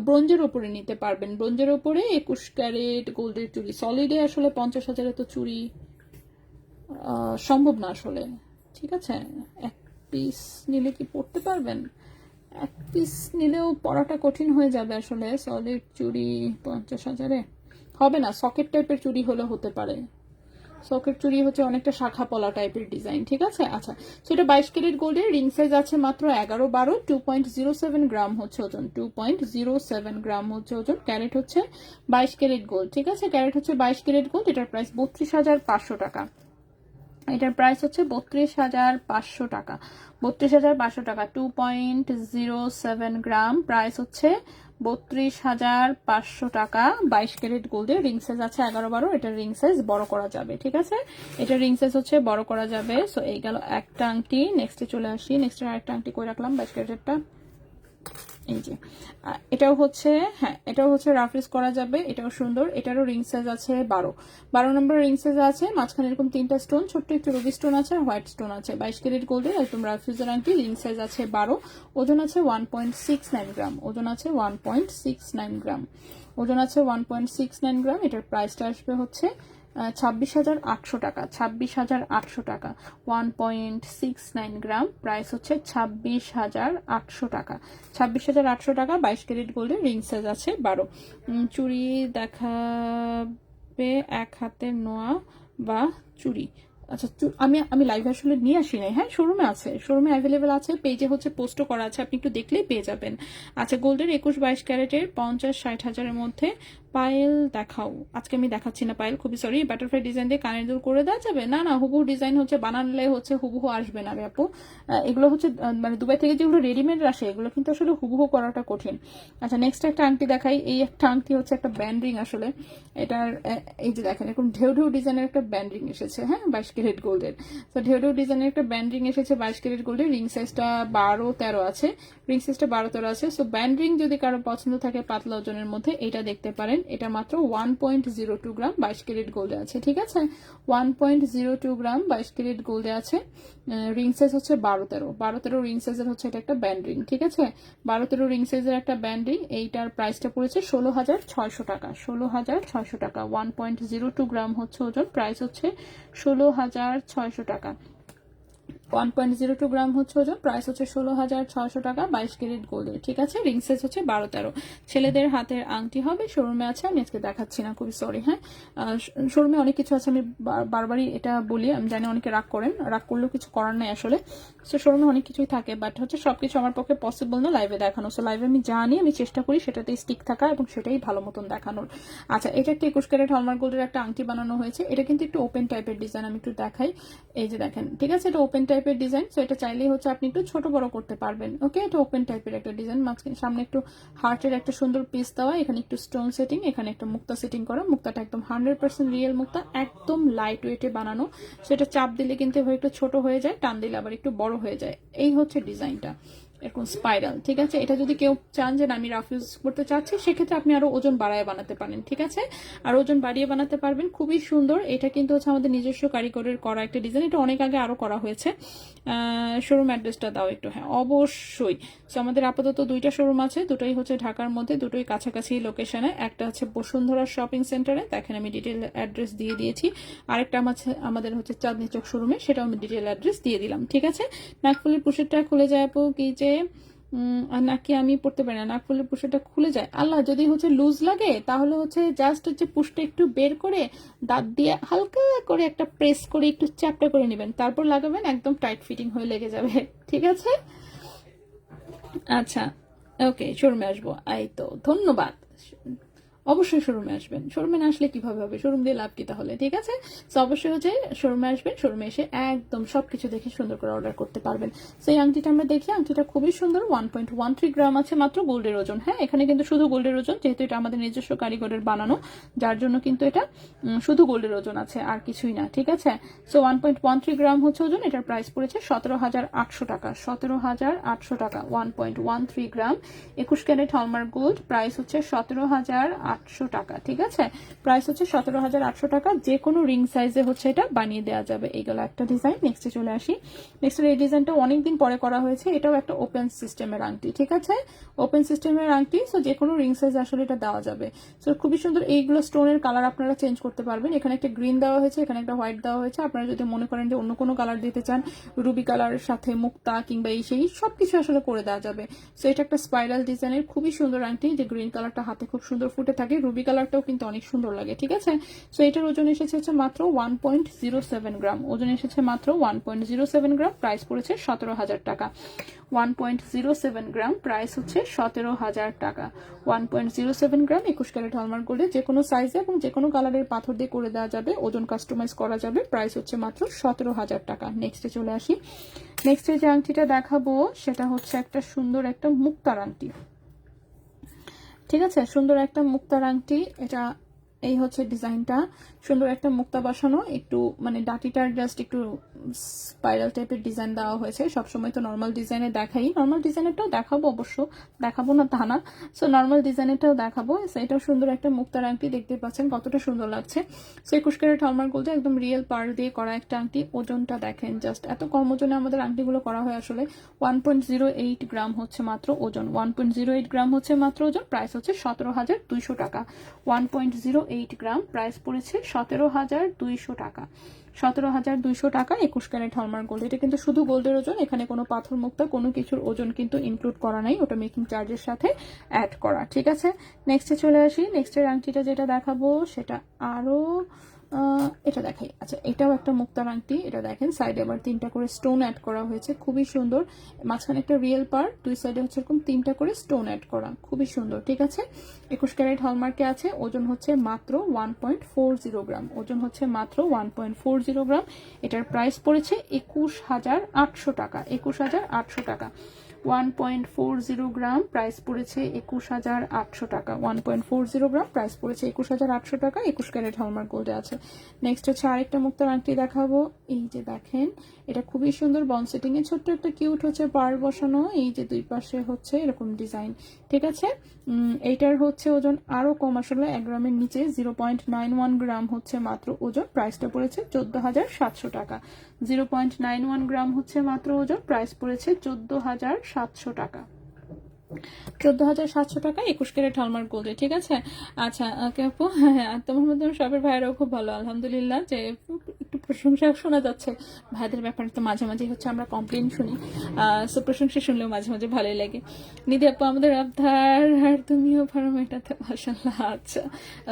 ব্রোঞ্জের উপরে নিতে পারবেন, ব্রোঞ্জের উপরে 21 ক্যারেট গোল্ডের চুড়ি, সলিডে আসলে 50,000-এ তো চুড়ি সম্ভব না আসলে, ঠিক আছে। এক পিস নিলে কি পড়তে পারবেন? এক পিস নিলেও পড়াটা কঠিন হয়ে যাবে আসলে, সলিড চুড়ি 50,000-এ হবে না। সকেট টাইপের চুড়ি হলে হতে পারে, সকেট চুড়ি হচ্ছে অনেকটা শাখা পলা টাইপের ডিজাইন, ঠিক আছে। আচ্ছা সেটা 22 ক্যারেট গোল্ডের, রিং সাইজ আছে মাত্র 11-12, 2.07 গ্রাম হচ্ছে ওজন, 2.07 গ্রাম হচ্ছে ওজন, ক্যারেট হচ্ছে 22 ক্যারেট গোল্ড, ঠিক আছে, ক্যারেট হচ্ছে 22 ক্যারেট গোল্ড। এটার প্রাইস 32,500 টাকা, এটার প্রাইস হচ্ছে 32,500 টাকা, 32,500 টাকা, 2.07 গ্রাম, প্রাইস হচ্ছে 32,500 টাকা, 22 ক্যারেট গোল্ডের, রিং সাইজ আছে 11-12, এটার রিং সাইজ বড় করা যাবে, ঠিক আছে, এটার রিং সাইজ হচ্ছে বড় করা যাবে। সো এই গেল একটা আংটি, নেক্সটে চলে আসি, নেক্সট আরেকটা আংটি করে রাখলাম 22 ক্যারেটেরটা, এই যে এটাও হচ্ছে, হ্যাঁ এটাও হচ্ছে রাফ ইউজ করা যাবে, এটাও সুন্দর, এটারও রিং সাইজ আছে 12 নম্বর রিং সাইজ আছে, মাঝখানে এরকম 3টা স্টোন, ছোট্ট একটু রুবি স্টোন আছে আর হোয়াইট স্টোন আছে, 22 ক্যারেট গোল্ডের একদম রাফ ইউজের আংটি, রিং সাইজ আছে 12, ওজন আছে 1.69 গ্রাম, ওজন আছে 1.69 গ্রাম, ওজন আছে 1.69 গ্রাম। এটার প্রাইসটা আসবে হচ্ছে 26,800 টাকা, 26,800 টাকা, 1.69 গ্রাম, প্রাইস হচ্ছে 26,800 টাকা, 26,800 টাকা, 22 ক্যারেট গোল্ডের, রিং সাইজ আছে 12। চুড়ি দেখাবে এক হাতের নোয়া বা চুড়ি, আচ্ছা আমি লাইভ আসলে নিয়ে আসি নাই, হ্যাঁ শোরুমে আছে, শোরুমে অ্যাভেলেবেল আছে, পেজে হচ্ছে পোস্টও করা আছে, আপনি একটু দেখলেই পেয়ে যাবেন। আচ্ছা গোল্ডের 21-22 ক্যারেটের 50-60 হাজারের মধ্যে পায়েল দেখাও, আজকে আমি দেখাচ্ছি না পায়েল, খুবই সরি। বাটারফ্লাই ডিজাইন দিয়ে কানের দুল করে দেওয়া যাবে না, না হুবহু ডিজাইন হচ্ছে বানালে হচ্ছে হুবহু আসবে না রে আপু, এগুলো হচ্ছে মানে দুবাই থেকে যেগুলো রেডিমেড আসে এগুলো কিন্তু আসলে হুবহু করাটা কঠিন। আচ্ছা নেক্সট একটা আংটি দেখাই, এই একটা আংটি হচ্ছে একটা ব্যান্ড রিং আসলে, এটার এই যে দেখেন এরকম ঢেউ ঢেউ ডিজাইনের একটা ব্যান্ড রিং এসেছে, হ্যাঁ 22 ক্যারেট গোল্ডের, তো ঢেউ ঢেউ ডিজাইনের একটা ব্যান্ড রিং এসেছে 22 ক্যারেট গোল্ডের, রিং সাইজটা 12-13 আছে, রিং সাইজটা 12-13 আছে। সো ব্যান্ড রিং যদি কারো পছন্দ থাকে পাতলা ওজনের মধ্যে এটা দেখতে পারেন, এটা মাত্র 1.02 গ্রাম 22 ক্যারেট গোল্ডে আছে, ঠিক আছে, 1.02 গ্রাম 22 ক্যারেট গোল্ডে আছে, রিং সাইজ হচ্ছে 12-13 রিং সাইজের হচ্ছে এটা একটা ব্যান্ড রিং, ঠিক আছে, 12-13 রিং সাইজের একটা ব্যান্ড রিং, এইটার প্রাইসটা পড়েছে 16,600 টাকা, 16,600 টাকা, 1.02 গ্রাম হচ্ছে ওজন, প্রাইস হচ্ছে 16,600 টাকা, 1.02 গ্রাম হচ্ছে ওজন, প্রাইস হচ্ছে 16,600 টাকা, 22 ক্যারেট গোল্ডের, ঠিক আছে, রিং সাইজ হচ্ছে 12-13। ছেলেদের হাতের আংটি হবে, শোরুমে আছে, আমি আজকে দেখাচ্ছি না, খুবই সরি, হ্যাঁ শোরুমে অনেক কিছু আছে, আমি বারবারই এটা বলি, আমি জানি অনেকে রাগ করেন, রাগ করলেও কিছু করার নাই আসলে, সো শোরুমে অনেক কিছুই থাকে, বাট হচ্ছে সবকিছু আমার পক্ষে পসিবল না লাইভে দেখানো, সো লাইভে আমি জানি, আমি চেষ্টা করি সেটাতে স্টিক থাকা এবং সেটাই ভালো মতন দেখানোর। আচ্ছা এটা একটা 21 ক্যারেট হলমার্ক গোল্ডের একটা আংটি বানানো হয়েছে, এটা কিন্তু একটু ওপেন টাইপের ডিজাইন, আমি একটু দেখাই, এই যে দেখেন, ঠিক আছে, এটা ওপেন টাইপ টাইপের ডিজাইন। সো এটা চাইলেই হচ্ছে আপনি একটু ছোট বড় করতে পারবেন। ওকে, এটা ওপেন টাইপের একটা ডিজাইন, মাঝখানে সামনে একটু হার্টের একটা সুন্দর পিস দেওয়া, এখানে একটু স্টোন সেটিং, এখানে একটা মুক্তা সেটিং করা। মুক্তাটা একদম 100% রিয়েল মুক্তা, একদম লাইট ওয়েটে বানানো। সেটা চাপ দিলে কিন্তু এভাবে একটু ছোট হয়ে যায়, টান দিলে আবার একটু বড় হয়ে যায়। এই হচ্ছে ডিজাইনটা, এরকম স্পাইরাল। ঠিক আছে, এটা যদি কেউ চান যে আমি রাফ ইউজ করতে চাচ্ছি, সেক্ষেত্রে আপনি আরো ওজন বাড়ায় বানাতে পারেন। ঠিক আছে, আর ওজন বাড়িয়ে বানাতে পারবেন, খুবই সুন্দর। এটা কিন্তু হচ্ছে আমাদের নিজস্ব কারিগরের করা একটা ডিজাইন, এটা অনেক আগে আরো করা হয়েছে। শোরুম অ্যাড্রেসটা দাও একটু। হ্যাঁ, অবশ্যই। তো আমাদের আপাতত দুইটা শোরুম আছে, দুটোই হচ্ছে ঢাকার মধ্যে, দুটোই কাছাকাছি লোকেশনে। একটা হচ্ছে বসুন্ধরা শপিং সেন্টারে, দেখেন আমি ডিটেল অ্যাড্রেস দিয়ে দিয়েছি। আরেকটা আমাদের হচ্ছে চাঁদনী চক শোরুমে, সেটাও আমি ডিটেল অ্যাড্রেস দিয়ে দিলাম। ঠিক আছে, নাকফুলের পুষেরটা খুলে যায় আপু কি যে নাকি আমি পড়তে পারি না, নাকফুলের পুষেটা খুলে যায়। আল্লাহ, যদি হচ্ছে লুজ লাগে তাহলে হচ্ছে জাস্ট হচ্ছে পুষটা একটু বের করে দাঁত দিয়ে হালকা করে একটা প্রেস করে একটু চ্যাপটা করে নেবেন, তারপর লাগাবেন, একদম টাইট ফিটিং হয়ে লেগে যাবে। ঠিক আছে, আচ্ছা, ওকে, শোরুমে আসবো। এই তো, ধন্যবাদ। অবশ্যই শোরুমে আসবেন, শোরুমে না আসলে কিভাবে হবে, শোরুম দিয়ে লাভ কি তাহলে। ঠিক আছে, তো অবশ্যই হচ্ছে শোরুমে আসবেন, শোরুমে এসে একদম সবকিছু দেখে সুন্দর করে অর্ডার করতে পারবেন। তো এই আংটিটা আমরা দেখি, আংটিটা খুবই সুন্দর, 1.13 গ্রাম আছে মাত্র গোল্ডের ওজন। হ্যাঁ, এখানে কিন্তু শুধু গোল্ডের ওজন, যেহেতু এটা আমাদের নিজস্ব কারিগরের বানানো, যার জন্য কিন্তু এটা শুধু গোল্ডের ওজন আছে, আর কিছুই না। ঠিক আছে, সো 1.13 গ্রাম হচ্ছে ওজন, এটার প্রাইস পড়েছে 17,800 টাকা। 17,800 টাকা, 1.13 গ্রাম, 21 ক্যারেট হলমার্ক গোল্ড, প্রাইস হচ্ছে 17,800 টাকা। ঠিক আছে, প্রাইস হচ্ছে 17,800 টাকা। যে কোনো রিং সাইজে হচ্ছে এটা বানিয়ে দেওয়া যাবে। এইগুলো একটা ডিজাইন। নেক্সটে চলে আসি। নেক্সট এই ডিজাইনটা অনেকদিন পরে করা হয়েছে, এটাও একটা ওপেন সিস্টেমের আংটি। ঠিক আছে, ওপেন সিস্টেমের আংটি, সো যে কোনো রিং সাইজ আসলে এটা দেওয়া যাবে। সো খুবই সুন্দর। এইগুলো স্টোনের কালার আপনারা চেঞ্জ করতে পারবেন। এখানে একটা গ্রিন দেওয়া হয়েছে, এখানে একটা হোয়াইট দেওয়া হয়েছে। আপনারা যদি মনে করেন যে অন্য কোনো কালার দিতে চান, রুবি কালারের সাথে মুক্তা কিংবা এই সেই সবকিছু আসলে করে দেওয়া যাবে। সো এটা একটা স্পাইরাল ডিজাইনের খুবই সুন্দর আংটি, যে গ্রিন কালারটা হাতে খুব সুন্দর ফুটে থাকে, রুবি কালারটাও কিন্তু অনেক সুন্দর লাগে। ঠিক আছে, সো এটার ওজন এসেছে হচ্ছে মাত্র 1.07 গ্রাম, ওজন এসেছে মাত্র 1.07 গ্রাম, প্রাইস পড়েছে 17,000 টাকা। 1.07 গ্রাম, প্রাইস হচ্ছে 17,000 টাকা। 1.07 গ্রাম, 21 ক্যারেট হলমার্ক গোল্ডে, যে কোনো সাইজে এবং যে কোনো কালারের পাথর দিয়ে করে দেওয়া যাবে, ওজন কাস্টমাইজ করা যাবে, প্রাইস হচ্ছে মাত্র 17,000 টাকা। নেক্সটে চলে আসি। নেক্সটে যে আংটিটা দেখাবো সেটা হচ্ছে একটা সুন্দর একটা মুক্তার আংটি। ঠিক আছে, সুন্দর একটা মুক্তার আংটি, এটা এই হচ্ছে ডিজাইনটা, সুন্দর একটা মুক্তা বসানো, একটু মানে ডাটিটার জাস্ট একটু স্পাইরাল টাইপের ডিজাইন দেওয়া হয়েছে। সবসময় তো নর্মাল ডিজাইনে দেখাই, নর্মাল ডিজাইনেরটাও দেখাবো, অবশ্য দেখাবো না তা না, সো নর্মাল ডিজাইনেরটাও দেখাবো। এটাও সুন্দর একটা মুক্তার আংটি, দেখতে পাচ্ছেন কতটা সুন্দর লাগছে। সো 21 ক্যারেট হলমার্ক গোল্ডে একদম রিয়েল পার্ল দিয়ে করা একটা আংটি। ওজনটা দেখেন জাস্ট, এত কম ওজনে আমাদের আংটিগুলো করা হয় আসলে। 1.08 গ্রাম হচ্ছে মাত্র ওজন, 1.08 গ্রাম হচ্ছে মাত্র ওজন, প্রাইস হচ্ছে 17,200 টাকা। 1.08 গ্রাম, প্রাইস পড়েছে 17,200 টাকা। 17,200 টাকা, 21 ক্যারেট হলমার্ক গোল্ড। এটা কিন্তু শুধু গোল্ডের ওজন, এখানে কোনো পাথর মুক্তা কোনো কিছুর ওজন কিন্তু ইনক্লুড করা নাই, ওটা মেকিং চার্জের সাথে অ্যাড করা। ঠিক আছে, নেক্সটে চলে আসি। নেক্সটের আংটিটা যেটা দেখাবো সেটা আরো এটা দেখাই। আচ্ছা, এটাও একটা মুক্তার আংটি, এটা দেখেন সাইডে আবার 3টা করে স্টোন অ্যাড করা হয়েছে, খুবই সুন্দর। মাঝখানে একটা রিয়েল পার্ট, দুই সাইডে হচ্ছে এরকম 3টা করে স্টোন অ্যাড করা, খুবই সুন্দর। ঠিক আছে, 21 ক্যারেট হলমার্কে আছে, ওজন হচ্ছে মাত্র 1.40 গ্রাম, ওজন হচ্ছে মাত্র 1.40 গ্রাম। এটার প্রাইস পড়েছে 21,800 টাকা। 21,800 টাকা, 1.40 গ্রাম, প্রাইস পড়েছে 21,800 টাকা। 1.40 গ্রাম, প্রাইস পড়েছে 21,800 টাকা, 21 ক্যারেট হলমার্ক গোল্ডে আছে। নেক্সট হচ্ছে আরেকটা মুক্তার আংটি দেখাবো। এই যে দেখেন, এটা খুবই সুন্দর, বন সেটিং এ ছোট্ট একটা কিউট হচ্ছে পার বসানো, এই যে দুই পাশে হচ্ছে এরকম ডিজাইন। ঠিক আছে, এইটার হচ্ছে ওজন আরো কম আসলে, 1 গ্রামের নিচে, 0.91 গ্রাম হচ্ছে মাত্র ওজন, প্রাইসটা পড়েছে 14,700 টাকা। 0.91 গ্রাম হচ্ছে মাত্র ওজন, প্রাইস পড়েছে 14,700 টাকা। 14,700 টাকা, 21 ক্যারেট হলমার্ক গোল্ডে। ঠিক আছে, আচ্ছা ওকে আপু, হ্যাঁ, তোমার মধ্যে সবের ভাইয়েরাও খুব ভালো, আলহামদুলিল্লাহ। যে একটু প্রশংসা শোনা যাচ্ছে, ভাইদের ব্যাপারে তো মাঝে মাঝে হচ্ছে আমরা কমপ্লেন শুনি, সো প্রশংসা শুনলেও মাঝে মাঝে ভালোই লাগে। নিধি আপু আমাদের আবদার, আর তুমিও পারো এটাতে, মাশাআল্লাহ। আচ্ছা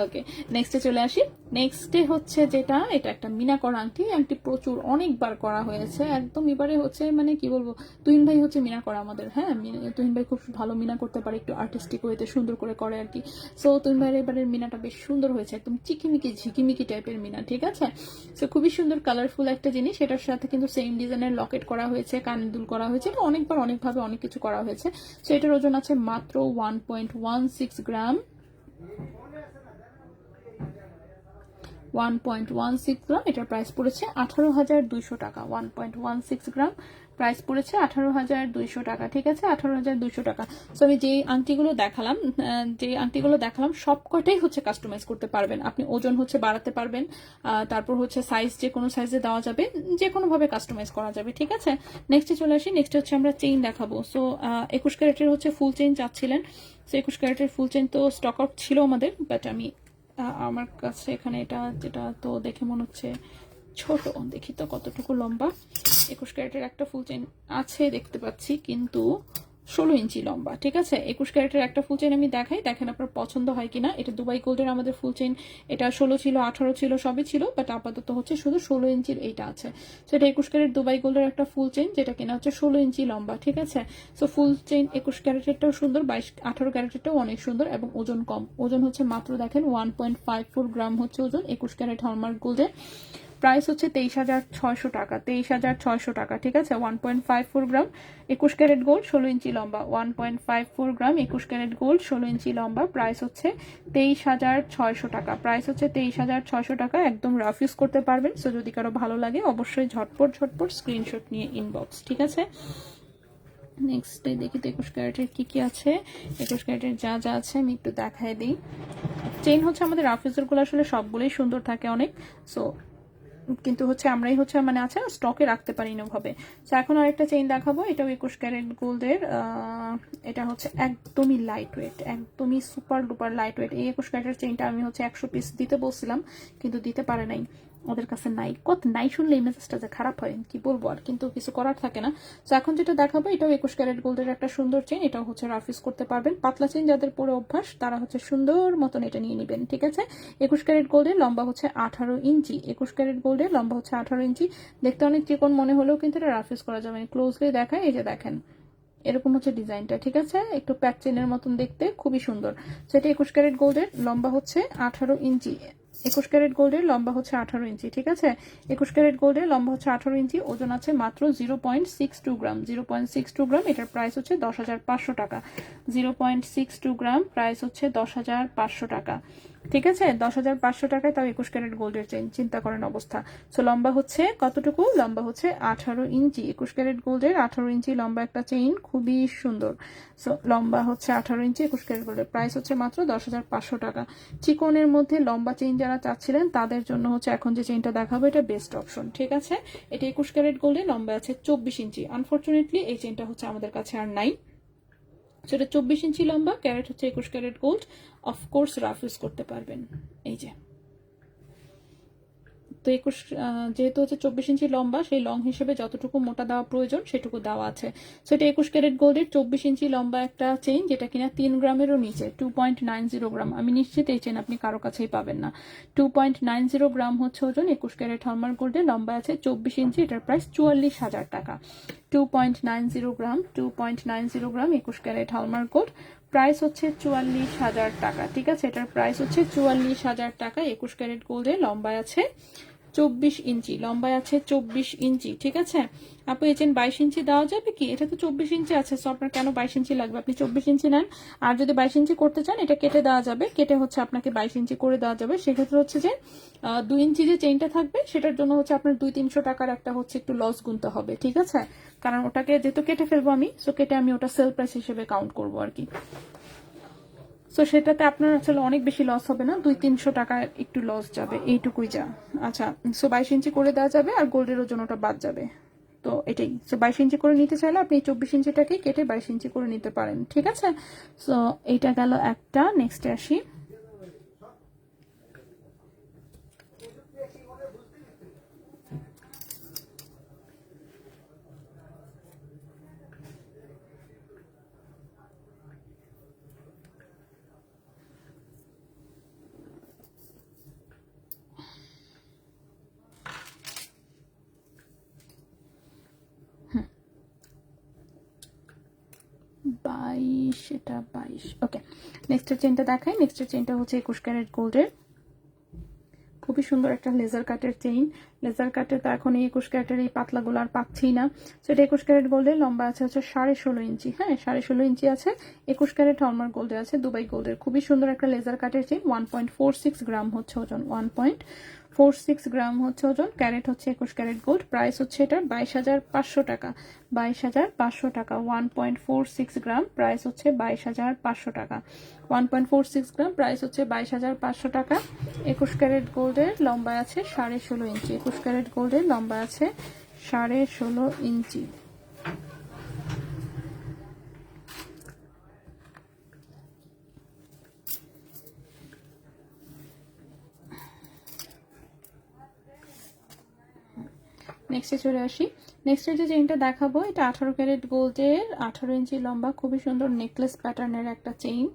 ওকে, নেক্সটে চলে আসি। নেক্সটে হচ্ছে যেটা, এটা একটা মিনা করা আংটি, আংটি প্রচুর অনেকবার করা হয়েছে একদম। এবারে হচ্ছে মানে কি বলবো, তুহিন ভাই হচ্ছে মিনা করা আমাদের, হ্যাঁ তুহিন ভাই খুব ভালো মিনা করতে পারে, একটু আর্টিস্টিক ওয়েতে সুন্দর করে করে আর কি। সো তুহিন ভাইয়ের এবারের মিনাটা বেশ সুন্দর হয়েছে, একদম চিকিমিকি ঝিকিমিকি টাইপের মিনা। ঠিক আছে, সো খুবই সুন্দর সুন্দর কালারফুল একটা জিনিস, এটার সাথে কিন্তু সেম ডিজাইনের লকেট করা হয়েছে, কানের দুল করা হয়েছে, এটা অনেকবার অনেকভাবে অনেক কিছু করা হয়েছে। সো এটার ওজন আছে মাত্র 1.16 গ্রাম, 1.16 গ্রাম। এটার প্রাইস পড়েছে 18,200 টাকা। 1.16 গ্রাম, প্রাইস পড়েছে 18,200 টাকা। ঠিক আছে, 18,200 টাকা। সো আমি যে আংটিগুলো দেখালাম সবকটাই হচ্ছে কাস্টমাইজ করতে পারবেন আপনি। ওজন হচ্ছে বাড়াতে পারবেন, তারপর হচ্ছে সাইজ যে কোনো সাইজে দেওয়া যাবে, যে কোনো ভাবে কাস্টমাইজ করা যাবে। ঠিক আছে, নেক্সটে চলে আসি। নেক্সট হচ্ছে আমরা চেইন দেখাবো। সো 21 ক্যারেটের হচ্ছে ফুল চেইন চাচ্ছিলেন। সো 21 ক্যারেটের ফুল চেইন তো স্টক আউট ছিল আমাদের, বাট আমি আমার কাছে এখানে এটা যেটা তো দেখে মনে হচ্ছে ছোট, দেখি তো কতটুকু লম্বা। 21 ক্যারেটের একটা ফুল চেইন আছে দেখতে পাচ্ছি, কিন্তু 16 ইঞ্চি লম্বা। ঠিক আছে, 21 ক্যারেটের একটা ফুল চেইন আমি দেখাই, দেখেন আপনার পছন্দ হয় কিনা। এটা দুবাই গোল্ডের আমাদের ফুল চেইন, এটা 16 ছিল, 18 ছিল, সবই ছিল, বাট আপাতত হচ্ছে শুধু 16 ইঞ্চির এইটা আছে। সেটা 21 ক্যারেট দুবাই গোল্ডের একটা ফুল চেইন, যেটা কিনা হচ্ছে 16 ইঞ্চি লম্বা। ঠিক আছে, সো ফুল চেইন 21 ক্যারেটেরটাও সুন্দর, 18 ক্যারেটেরটাও অনেক সুন্দর, এবং ওজন কম। ওজন হচ্ছে মাত্র দেখেন 1.54 গ্রাম হচ্ছে ওজন 21 ক্যারেট হলমার্ক গোল্ডের। প্রাইস হচ্ছে 23,600 টাকা, 23,600 টাকা। ঠিক আছে, 1.54 গ্রাম 21 ক্যারেট গোল্ড, 16 ইঞ্চি লম্বা। 1.54 গ্রাম 21 ক্যারেট গোল্ড, 16 ইঞ্চি লম্বা। প্রাইস হচ্ছে 23,600 টাকা। প্রাইস হচ্ছে 23,600 টাকা। একদম রাফ ইউজ করতে পারবেন। সো যদি কারো ভালো লাগে অবশ্যই ঝটপট স্ক্রিনশট নিয়ে ইনবক্স। ঠিক আছে, নেক্সট দেখি তো 21 ক্যারেটের কি আছে। 21 ক্যারেটের যা যা আছে আমি একটু দেখাই দিই। চেইন হচ্ছে আমাদের রাফ ইউজের গুলো আসলে সবগুলোই সুন্দর থাকে অনেক। সো কিন্তু হচ্ছে আমরাই হচ্ছে মানে আছে স্টকে রাখতে পারি না ভাবে। তো এখন আরেকটা চেইন দেখাবো, এটাও 21 ক্যারেট গোল্ডের। এটা হচ্ছে একদমই লাইট ওয়েট, একদমই সুপার ডুপার লাইট ওয়েট। এই 21 ক্যারেটের চেইনটা আমি হচ্ছে 100 পিস দিতে বলছিলাম, কিন্তু দিতে পারে নাই, ওদের কাছে নাই। নাই শুনলে মেসেজটা যে খারাপ হয় কি বলবো আর, কিন্তু কিছু করার থাকে না। তো এখন যেটা দেখাবো এটাও 21 ক্যারেট গোল্ডের একটা সুন্দর চেইন, এটাও হচ্ছে রাফ ইউজ করতে পারবেন। পাতলা চেইন যাদের পরে অভ্যাস তারা হচ্ছে সুন্দর মতন এটা নিয়ে নেবেন। ঠিক আছে, 21 ক্যারেট গোল্ডের লম্বা হচ্ছে 18 ইঞ্চি। 21 ক্যারেট গোল্ডের লম্বা হচ্ছে 18 ইঞ্চি। দেখতে অনেক চিকন মনে হলেও কিন্তু এটা রাফ ইউজ করা যাবে। ক্লোজলি দেখায়, এই যে দেখেন এরকম হচ্ছে ডিজাইনটা। ঠিক আছে, একটু প্যাচ চেনের মতন দেখতে, খুবই সুন্দর। সেটা 21 ক্যারেট গোল্ডের লম্বা হচ্ছে 18 ইঞ্চি। 21 ক্যারেট গোল্ডের লম্বা হচ্ছে 18 ইঞ্চি। ঠিক আছে, 21 ক্যারেট গোল্ডের লম্বা হচ্ছে 18 ইঞ্চি। ওজন আছে মাত্র 0.62 গ্রাম, 0.62 গ্রাম। এটার প্রাইস হচ্ছে 10,500 টাকা। 0.62 গ্রাম, প্রাইস হচ্ছে 10,500 টাকা। ঠিক আছে, 10,500 টাকায় তাও 21 ক্যারেট গোল্ডের চেইন, চিন্তা করেন অবস্থা। সো লম্বা হচ্ছে কতটুকু, লম্বা হচ্ছে 18 ইঞ্চি। 21 ক্যারেট গোল্ডের 18 ইঞ্চি লম্বা একটা চেইন, খুবই সুন্দর। সো লম্বা হচ্ছে 18 ইঞ্চি 21 ক্যারেট গোল্ডের, প্রাইস হচ্ছে মাত্র 10,500 টাকা। চিকনের মধ্যে লম্বা চেইন যারা চাচ্ছিলেন তাদের জন্য হচ্ছে এখন যে চেইনটা দেখাবো এটা বেস্ট অপশন। ঠিক আছে, এটা 21 ক্যারেট গোল্ডের লম্বা আছে 24 ইঞ্চি। আনফরচুনেটলি এই চেইনটা হচ্ছে আমাদের কাছে আর নাই। সেটা 24 ইঞ্চি লম্বা, ক্যারেট হচ্ছে 21 carat gold. Of course rough use করতে পারবেন। এই যে তো 21 যেহেতু হচ্ছে 24 ইঞ্চি লম্বা, সেই লং হিসেবে যতটুকু মোটা দেওয়া প্রয়োজন সেটুকু দেওয়া আছে। সেটা 21 ক্যারেট গোল্ডের 24 ইঞ্চি লম্বা একটা চেইন, যেটা কিনা 3 গ্রামেরও নিচে, 2.90 গ্রাম। আমি নিশ্চিত এই চেইন আপনি কারো কাছেই পাবেন না। 2.90 গ্রাম হচ্ছে ওজন। 21 ক্যারেট হলমার্ক গোল্ডের লম্বা আছে 24 ইঞ্চি। এটার প্রাইস 44,000 টাকা। 2.90 গ্রাম, 2.90 গ্রাম 21 ক্যারেট হলমার্ক গোল্ড, প্রাইস হচ্ছে 44,000 টাকা। ঠিক আছে, এটার প্রাইস হচ্ছে 44,000 টাকা। 21 ক্যারেট গোল্ডের লম্বায় আছে 24 ইঞ্চি, লম্বায় আছে 24 ইঞ্চি। ঠিক আছে, আপু এই চেন 22 ইঞ্চি দেওয়া যাবে কি? এটা তো 24 ইঞ্চি আছে, সো আপনার কেন 22 ইঞ্চি লাগবে? আপনি 24 ইঞ্চি নেন। আর যদি 22 ইঞ্চি করতে চান এটা কেটে দেওয়া যাবে, কেটে হচ্ছে আপনাকে 22 ইঞ্চি করে দেওয়া যাবে। সেক্ষেত্রে হচ্ছে যে 2 ইঞ্চি যে চেইনটা থাকবে সেটার জন্য হচ্ছে আপনার 200-300 টাকার একটা হচ্ছে একটু লস গুনতে হবে। ঠিক আছে, কারণ ওটাকে যেহেতু কেটে ফেলবো আমি, সো কেটে আমি ওটা সেল প্রাইস হিসেবে কাউন্ট করবো আর কি। সো সেটাতে আপনার আসলে অনেক বেশি লস হবে না, 200-300 টাকা একটু লস যাবে, এইটুকুই যা। আচ্ছা, সো 22 ইঞ্চি করে দেওয়া যাবে, আর গোল্ডের ওজনটা বাদ যাবে। তো এটাই, সো 22 ইঞ্চি করে নিতে চাইলে আপনি 24 ইঞ্চিটাকে কেটে 22 ইঞ্চি করে নিতে পারেন। ঠিক আছে, সো এইটা গেল একটা। নেক্সটে আসি। এটা 22। ওকে, নেক্সটের চেনটা দেখাই। নেক্সটের চেনটা হচ্ছে 21 ক্যারেট গোল্ডের, খুব খুবই সুন্দর একটা লেজার কাটের চেইন। লেজার কাটে তো এখন এই 21 ক্যারেটের এই পাতলাগুলো আর পাচ্ছি না। সো এটা 21 ক্যারেট গোল্ডের, লম্বা আছে হচ্ছে 16.5 ইঞ্চি। হ্যাঁ, 16.5 ইঞ্চি আছে। 21 ক্যারেট হলমার্ক গোল্ডে আছে, দুবাই গোল্ডের। খুবই সুন্দর একটা লেজার কাটের চেইন। 1.46 গ্রাম হচ্ছে ওজন, 1.46 গ্রাম হচ্ছে ওজন। ক্যারেট হচ্ছে 21 ক্যারেট গোল্ড। প্রাইস হচ্ছে এটার 22,500 টাকা, 22,500 টাকা। 1.46 গ্রাম, প্রাইস হচ্ছে 22,500 টাকা। 1.46 গ্রাম, প্রাইস হচ্ছে 22,500 টাকা। 21 ক্যারেট গোল্ডের, লম্বা আছে 16.5 ইঞ্চি। 21 ক্যারেট গোল্ডের, লম্বা আছে 16.5 ইঞ্চি। নেক্সটে চলে আসি। নেক্সটের যে চেইনটা দেখাবো, এটা 18 ক্যারেট গোল্ডের, 18 ইঞ্চি লম্বা, খুবই সুন্দর নেকলেস প্যাটার্নের একটা চেইন।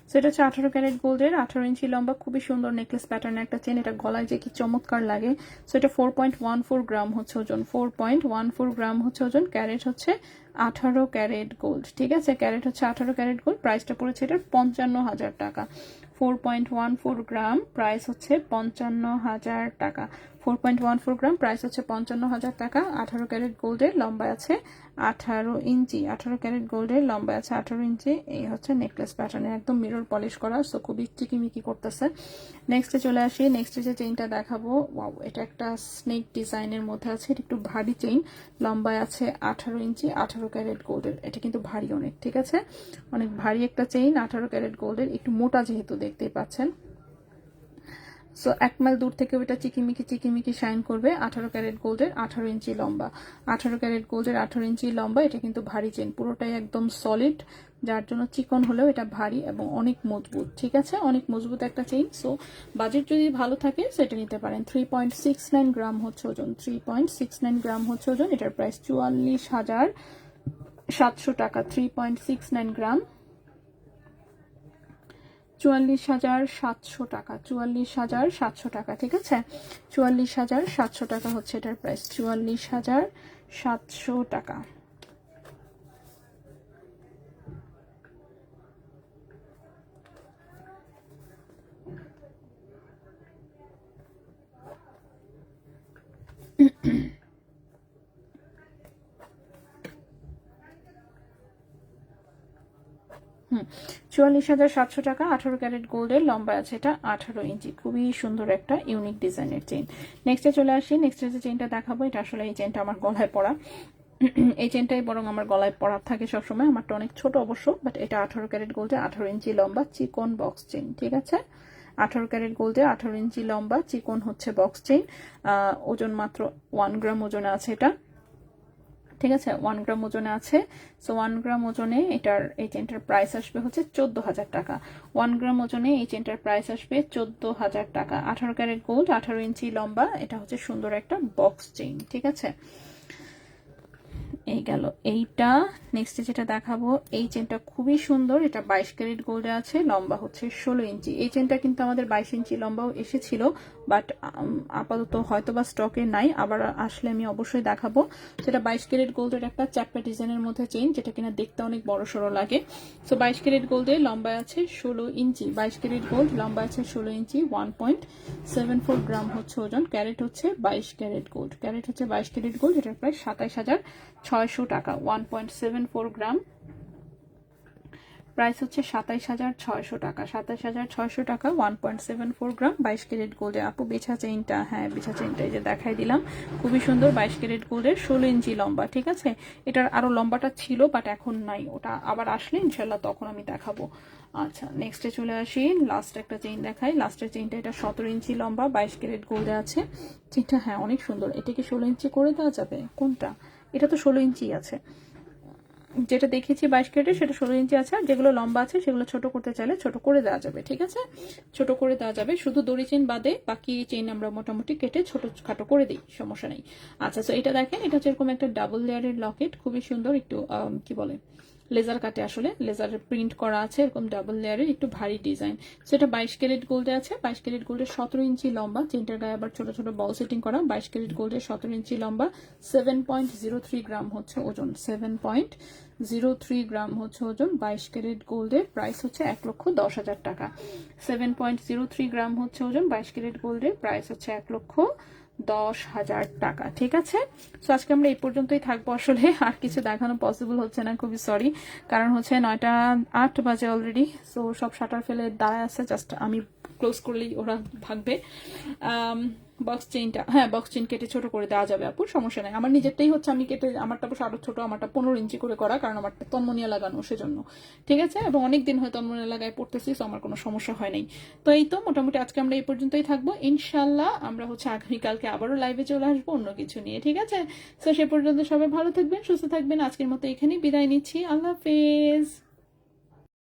সো এটা হচ্ছে 18 ক্যারেট গোল্ডের, 18 ইঞ্চি লম্বা, খুবই সুন্দর নেকলেস প্যাটার্নের একটা চেন। এটা গলায় যে কি চমৎকার লাগে। সো এটা 4.14 গ্রাম হচ্ছে ওজন, 4.14 গ্রাম হচ্ছে ওজন। ক্যারেট হচ্ছে 18 ক্যারেট গোল্ড। ঠিক আছে, ক্যারেট হচ্ছে 18 ক্যারেট গোল্ড। প্রাইসটা পড়েছে এটার 55,000 টাকা। 4.14 গ্রাম, প্রাইস হচ্ছে 55,000 টাকা। 4.14 গ্রাম, প্রাইস হচ্ছে 55,000 টাকা। 18 ক্যারেট গোল্ডের, লম্বা আছে 18 ইঞ্চি। 18 ক্যারেট গোল্ডের, লম্বা আছে 18 ইঞ্চি। এই হচ্ছে নেকলেস প্যাটার্নের, একদম মিরর পলিশ করা। সো খুবই চিকিমিকি করতেছে। নেক্সটে চলে আসি। নেক্সটে যে চেইনটা দেখাবো, ওয়াও, এটা একটা স্নেক ডিজাইনের মধ্যে আছে। এটা একটু ভারী চেইন, লম্বা আছে 18 ইঞ্চি, 18 ক্যারেট গোল্ডের। এটা কিন্তু ভারী অনেক, ঠিক আছে, অনেক ভারী একটা চেইন। 18 ক্যারেট গোল্ডের, একটু মোটা যেহেতু দেখতেই পাচ্ছেন। সো 1 মাইল দূর থেকে ওটা চিকিমিকি শাইন করবে। 18 ক্যারেট গোল্ডের, 18 ইঞ্চি লম্বা। 18 ক্যারেট গোল্ডের, 18 ইঞ্চি লম্বা। এটা কিন্তু ভারী চেন, পুরোটাই একদম সলিড, যার জন্য চিকন হলেও এটা ভারী এবং অনেক মজবুত। ঠিক আছে, অনেক মজবুত একটা চেইন। সো বাজেট যদি ভালো থাকে সেটা নিতে পারেন। 3.69 গ্রাম হচ্ছে ওজন, 3.69 গ্রাম হচ্ছে ওজন। এটার প্রাইস 44,700 টাকা। 3.69 গ্রাম, 44,700 টাকা। 44,700 টাকা, ঠিক আছে, 44,700 টাকা হচ্ছে এটার প্রাইস, 44,700 টাকা। হুম, 44,700 টাকা। 18 ক্যারেট গোল্ডের, লম্বা আছে এটা 18 ইঞ্চি। খুবই সুন্দর একটা ইউনিক ডিজাইনের চেইন। নেক্সটে চলে আসি। নেক্সটে যে চেইনটা দেখাবো, এটা আসলে এই চেইনটা আমার গলায় পরা। এই চেনটাই বরং আমার গলায় পরা থাকে সবসময়। আমারটা অনেক ছোট অবশ্য, বাট এটা 18 ক্যারেট গোল্ডে, 18 ইঞ্চি লম্বা, চিকন বক্স চেইন। ঠিক আছে, 18 ক্যারেট গোল্ডে, 18 ইঞ্চি লম্বা, চিকন হচ্ছে বক্স চেইন। ওজন মাত্র 1 গ্রাম ওজনে আছে এটা। ঠিক আছে, 1 গ্রাম ওজনে আছে। সো 1 গ্রাম ওজনে এটার, এই চেনটার প্রাইস আসবে হচ্ছে 14,000 টাকা। 1 গ্রাম ওজনে এই চেনটার প্রাইস আসবে 14,000 টাকা। 18 ক্যারেট গোল্ড, 18 ইঞ্চি লম্বা, এটা হচ্ছে সুন্দর একটা বক্স চেইন। ঠিক আছে, এই গেল এইটা। নেক্সটে যেটা দেখাবো, এই চেনটা খুবই সুন্দর। এটা 22 ক্যারেট গোল্ডে আছে, লম্বা হচ্ছে 16 ইঞ্চি। এই চেনটা কিন্তু আমাদের 22 ইঞ্চি লম্বাও এসেছিল, বাট আপাতত হয়তো বা স্টকে নাই, আবার আসলে আমি অবশ্যই দেখাবো। সেটা 22 ক্যারেট গোল্ডের একটা চ্যাপ্টা ডিজাইনের মধ্যে চেইন, যেটা কিনা দেখতে অনেক বড় সড়ো লাগে। সো 22 ক্যারেট গোল্ডে, লম্বা আছে 16 ইঞ্চি। 22 ক্যারেট গোল্ড, লম্বা আছে 16 ইঞ্চি। 1.74 গ্রাম হচ্ছে ওজন। ক্যারেট হচ্ছে 22 ক্যারেট গোল্ড। ক্যারেট হচ্ছে 22 ক্যারেট গোল্ড। এটার প্রায় 27,600 টাকা। 1.74 গ্রাম, প্রাইস হচ্ছে 27,600 টাকা। 27,600 টাকা, 1.74 গ্রাম, 22 ক্যারেট গোল্ডের। আপু বেছা চেইনটা, হ্যাঁ বেছা চেইনটা এই যে দেখাই দিলাম, খুবই সুন্দর। 22 ক্যারেট গোল্ডের, 16 ইঞ্চি লম্বা। ঠিক আছে, এটার আরো লম্বাটা ছিল, বাট এখন নাই, ওটা আবার আসলে ইনশাল্লাহ তখন আমি দেখাবো। আচ্ছা, নেক্সটে চলে আসি। লাস্ট একটা চেইন দেখাই। লাস্টের চেইনটা, এটা 17 ইঞ্চি লম্বা, 22 ক্যারেট গোল্ডে আছে। চেইনটা হ্যাঁ অনেক সুন্দর। এটা কি 16 ইঞ্চি করে দেওয়া যাবে? কোনটা? এটা তো 16 ইঞ্চি আছে, যেটা দেখেছি 22 ক্যারেটের সেটা 16 ইঞ্চি আছে। আর যেগুলো লম্বা আছে সেগুলো ছোট করতে চাইলে ছোট করে দেওয়া যাবে। ঠিক আছে, ছোট করে দেওয়া যাবে, শুধু দড়ি চেইন বাদে বাকি চেইন আমরা মোটামুটি কেটে ছোট খাটো করে দিই, সমস্যা নেই। আচ্ছা, তো এটা দেখেন, এটা হচ্ছে এরকম একটা ডাবল লেয়ারের লকেট, খুবই সুন্দর। একটু কি বলে, লেজার কাটে, আসলে লেজারের প্রিন্ট করা আছে এরকম ডাবল লেয়ারের, একটু ভারী ডিজাইন। সো এটা 22 ক্যারেট গোল্ডে আছে, 22 ক্যারেট গোল্ডের 17 ইঞ্চি লম্বা, চেনটার গায়ে আবার ছোট ছোট বল সেটিং করা। 22 ক্যারেট গোল্ডের 17 ইঞ্চি লম্বা, 7.03 গ্রাম হচ্ছে ওজন, 7.03 গ্রাম হচ্ছে ওজন। 22 ক্যারেট গোল্ডের প্রাইস হচ্ছে 1,10,000 টাকা। 7.03 গ্রাম হচ্ছে ওজন, 22 ক্যারেট গোল্ডের প্রাইস হচ্ছে 1,10,000 টাকা। ঠিক আছে, সো আজকে আমরা এই পর্যন্তই থাকবো। আসলে আর কিছু দেখানো পসিবল হচ্ছে না, খুবই সরি, কারণ হচ্ছে 9টা 8 বাজে অলরেডি। সো সব শাটার ফেলে দাঁড়ায় আছে, জাস্ট আমি ক্লোজ করলেই ওরা ভাগবে। বক্স চেইনটা, হ্যাঁ বক্স চেইন কেটে ছোট করে দেওয়া যাবে আপুর, সমস্যা নাই। আমার নিজেরটাই হচ্ছে আমি কেটে, আমারটা অবশ্য আরো ছোট, আমারটা 15 ইঞ্চি করে করা, কারণ আমারটা তন্মনিয়া লাগানো সেজন্য। ঠিক আছে, এবং অনেকদিন হয়তো তন্মনিয়া লাগায় পড়তেছি, তো আমার কোনো সমস্যা হয় নাই। তো এই তো মোটামুটি আজকে আমরা এই পর্যন্তই থাকবো। ইনশাল্লাহ আমরা হচ্ছে আগামীকালকে আবারও লাইভে চলে আসবো অন্য কিছু নিয়ে। ঠিক আছে, তো সে পর্যন্ত সবাই ভালো থাকবেন, সুস্থ থাকবেন। আজকের মতো এখানেই বিদায় নিচ্ছি, আল্লাহ হাফেজ।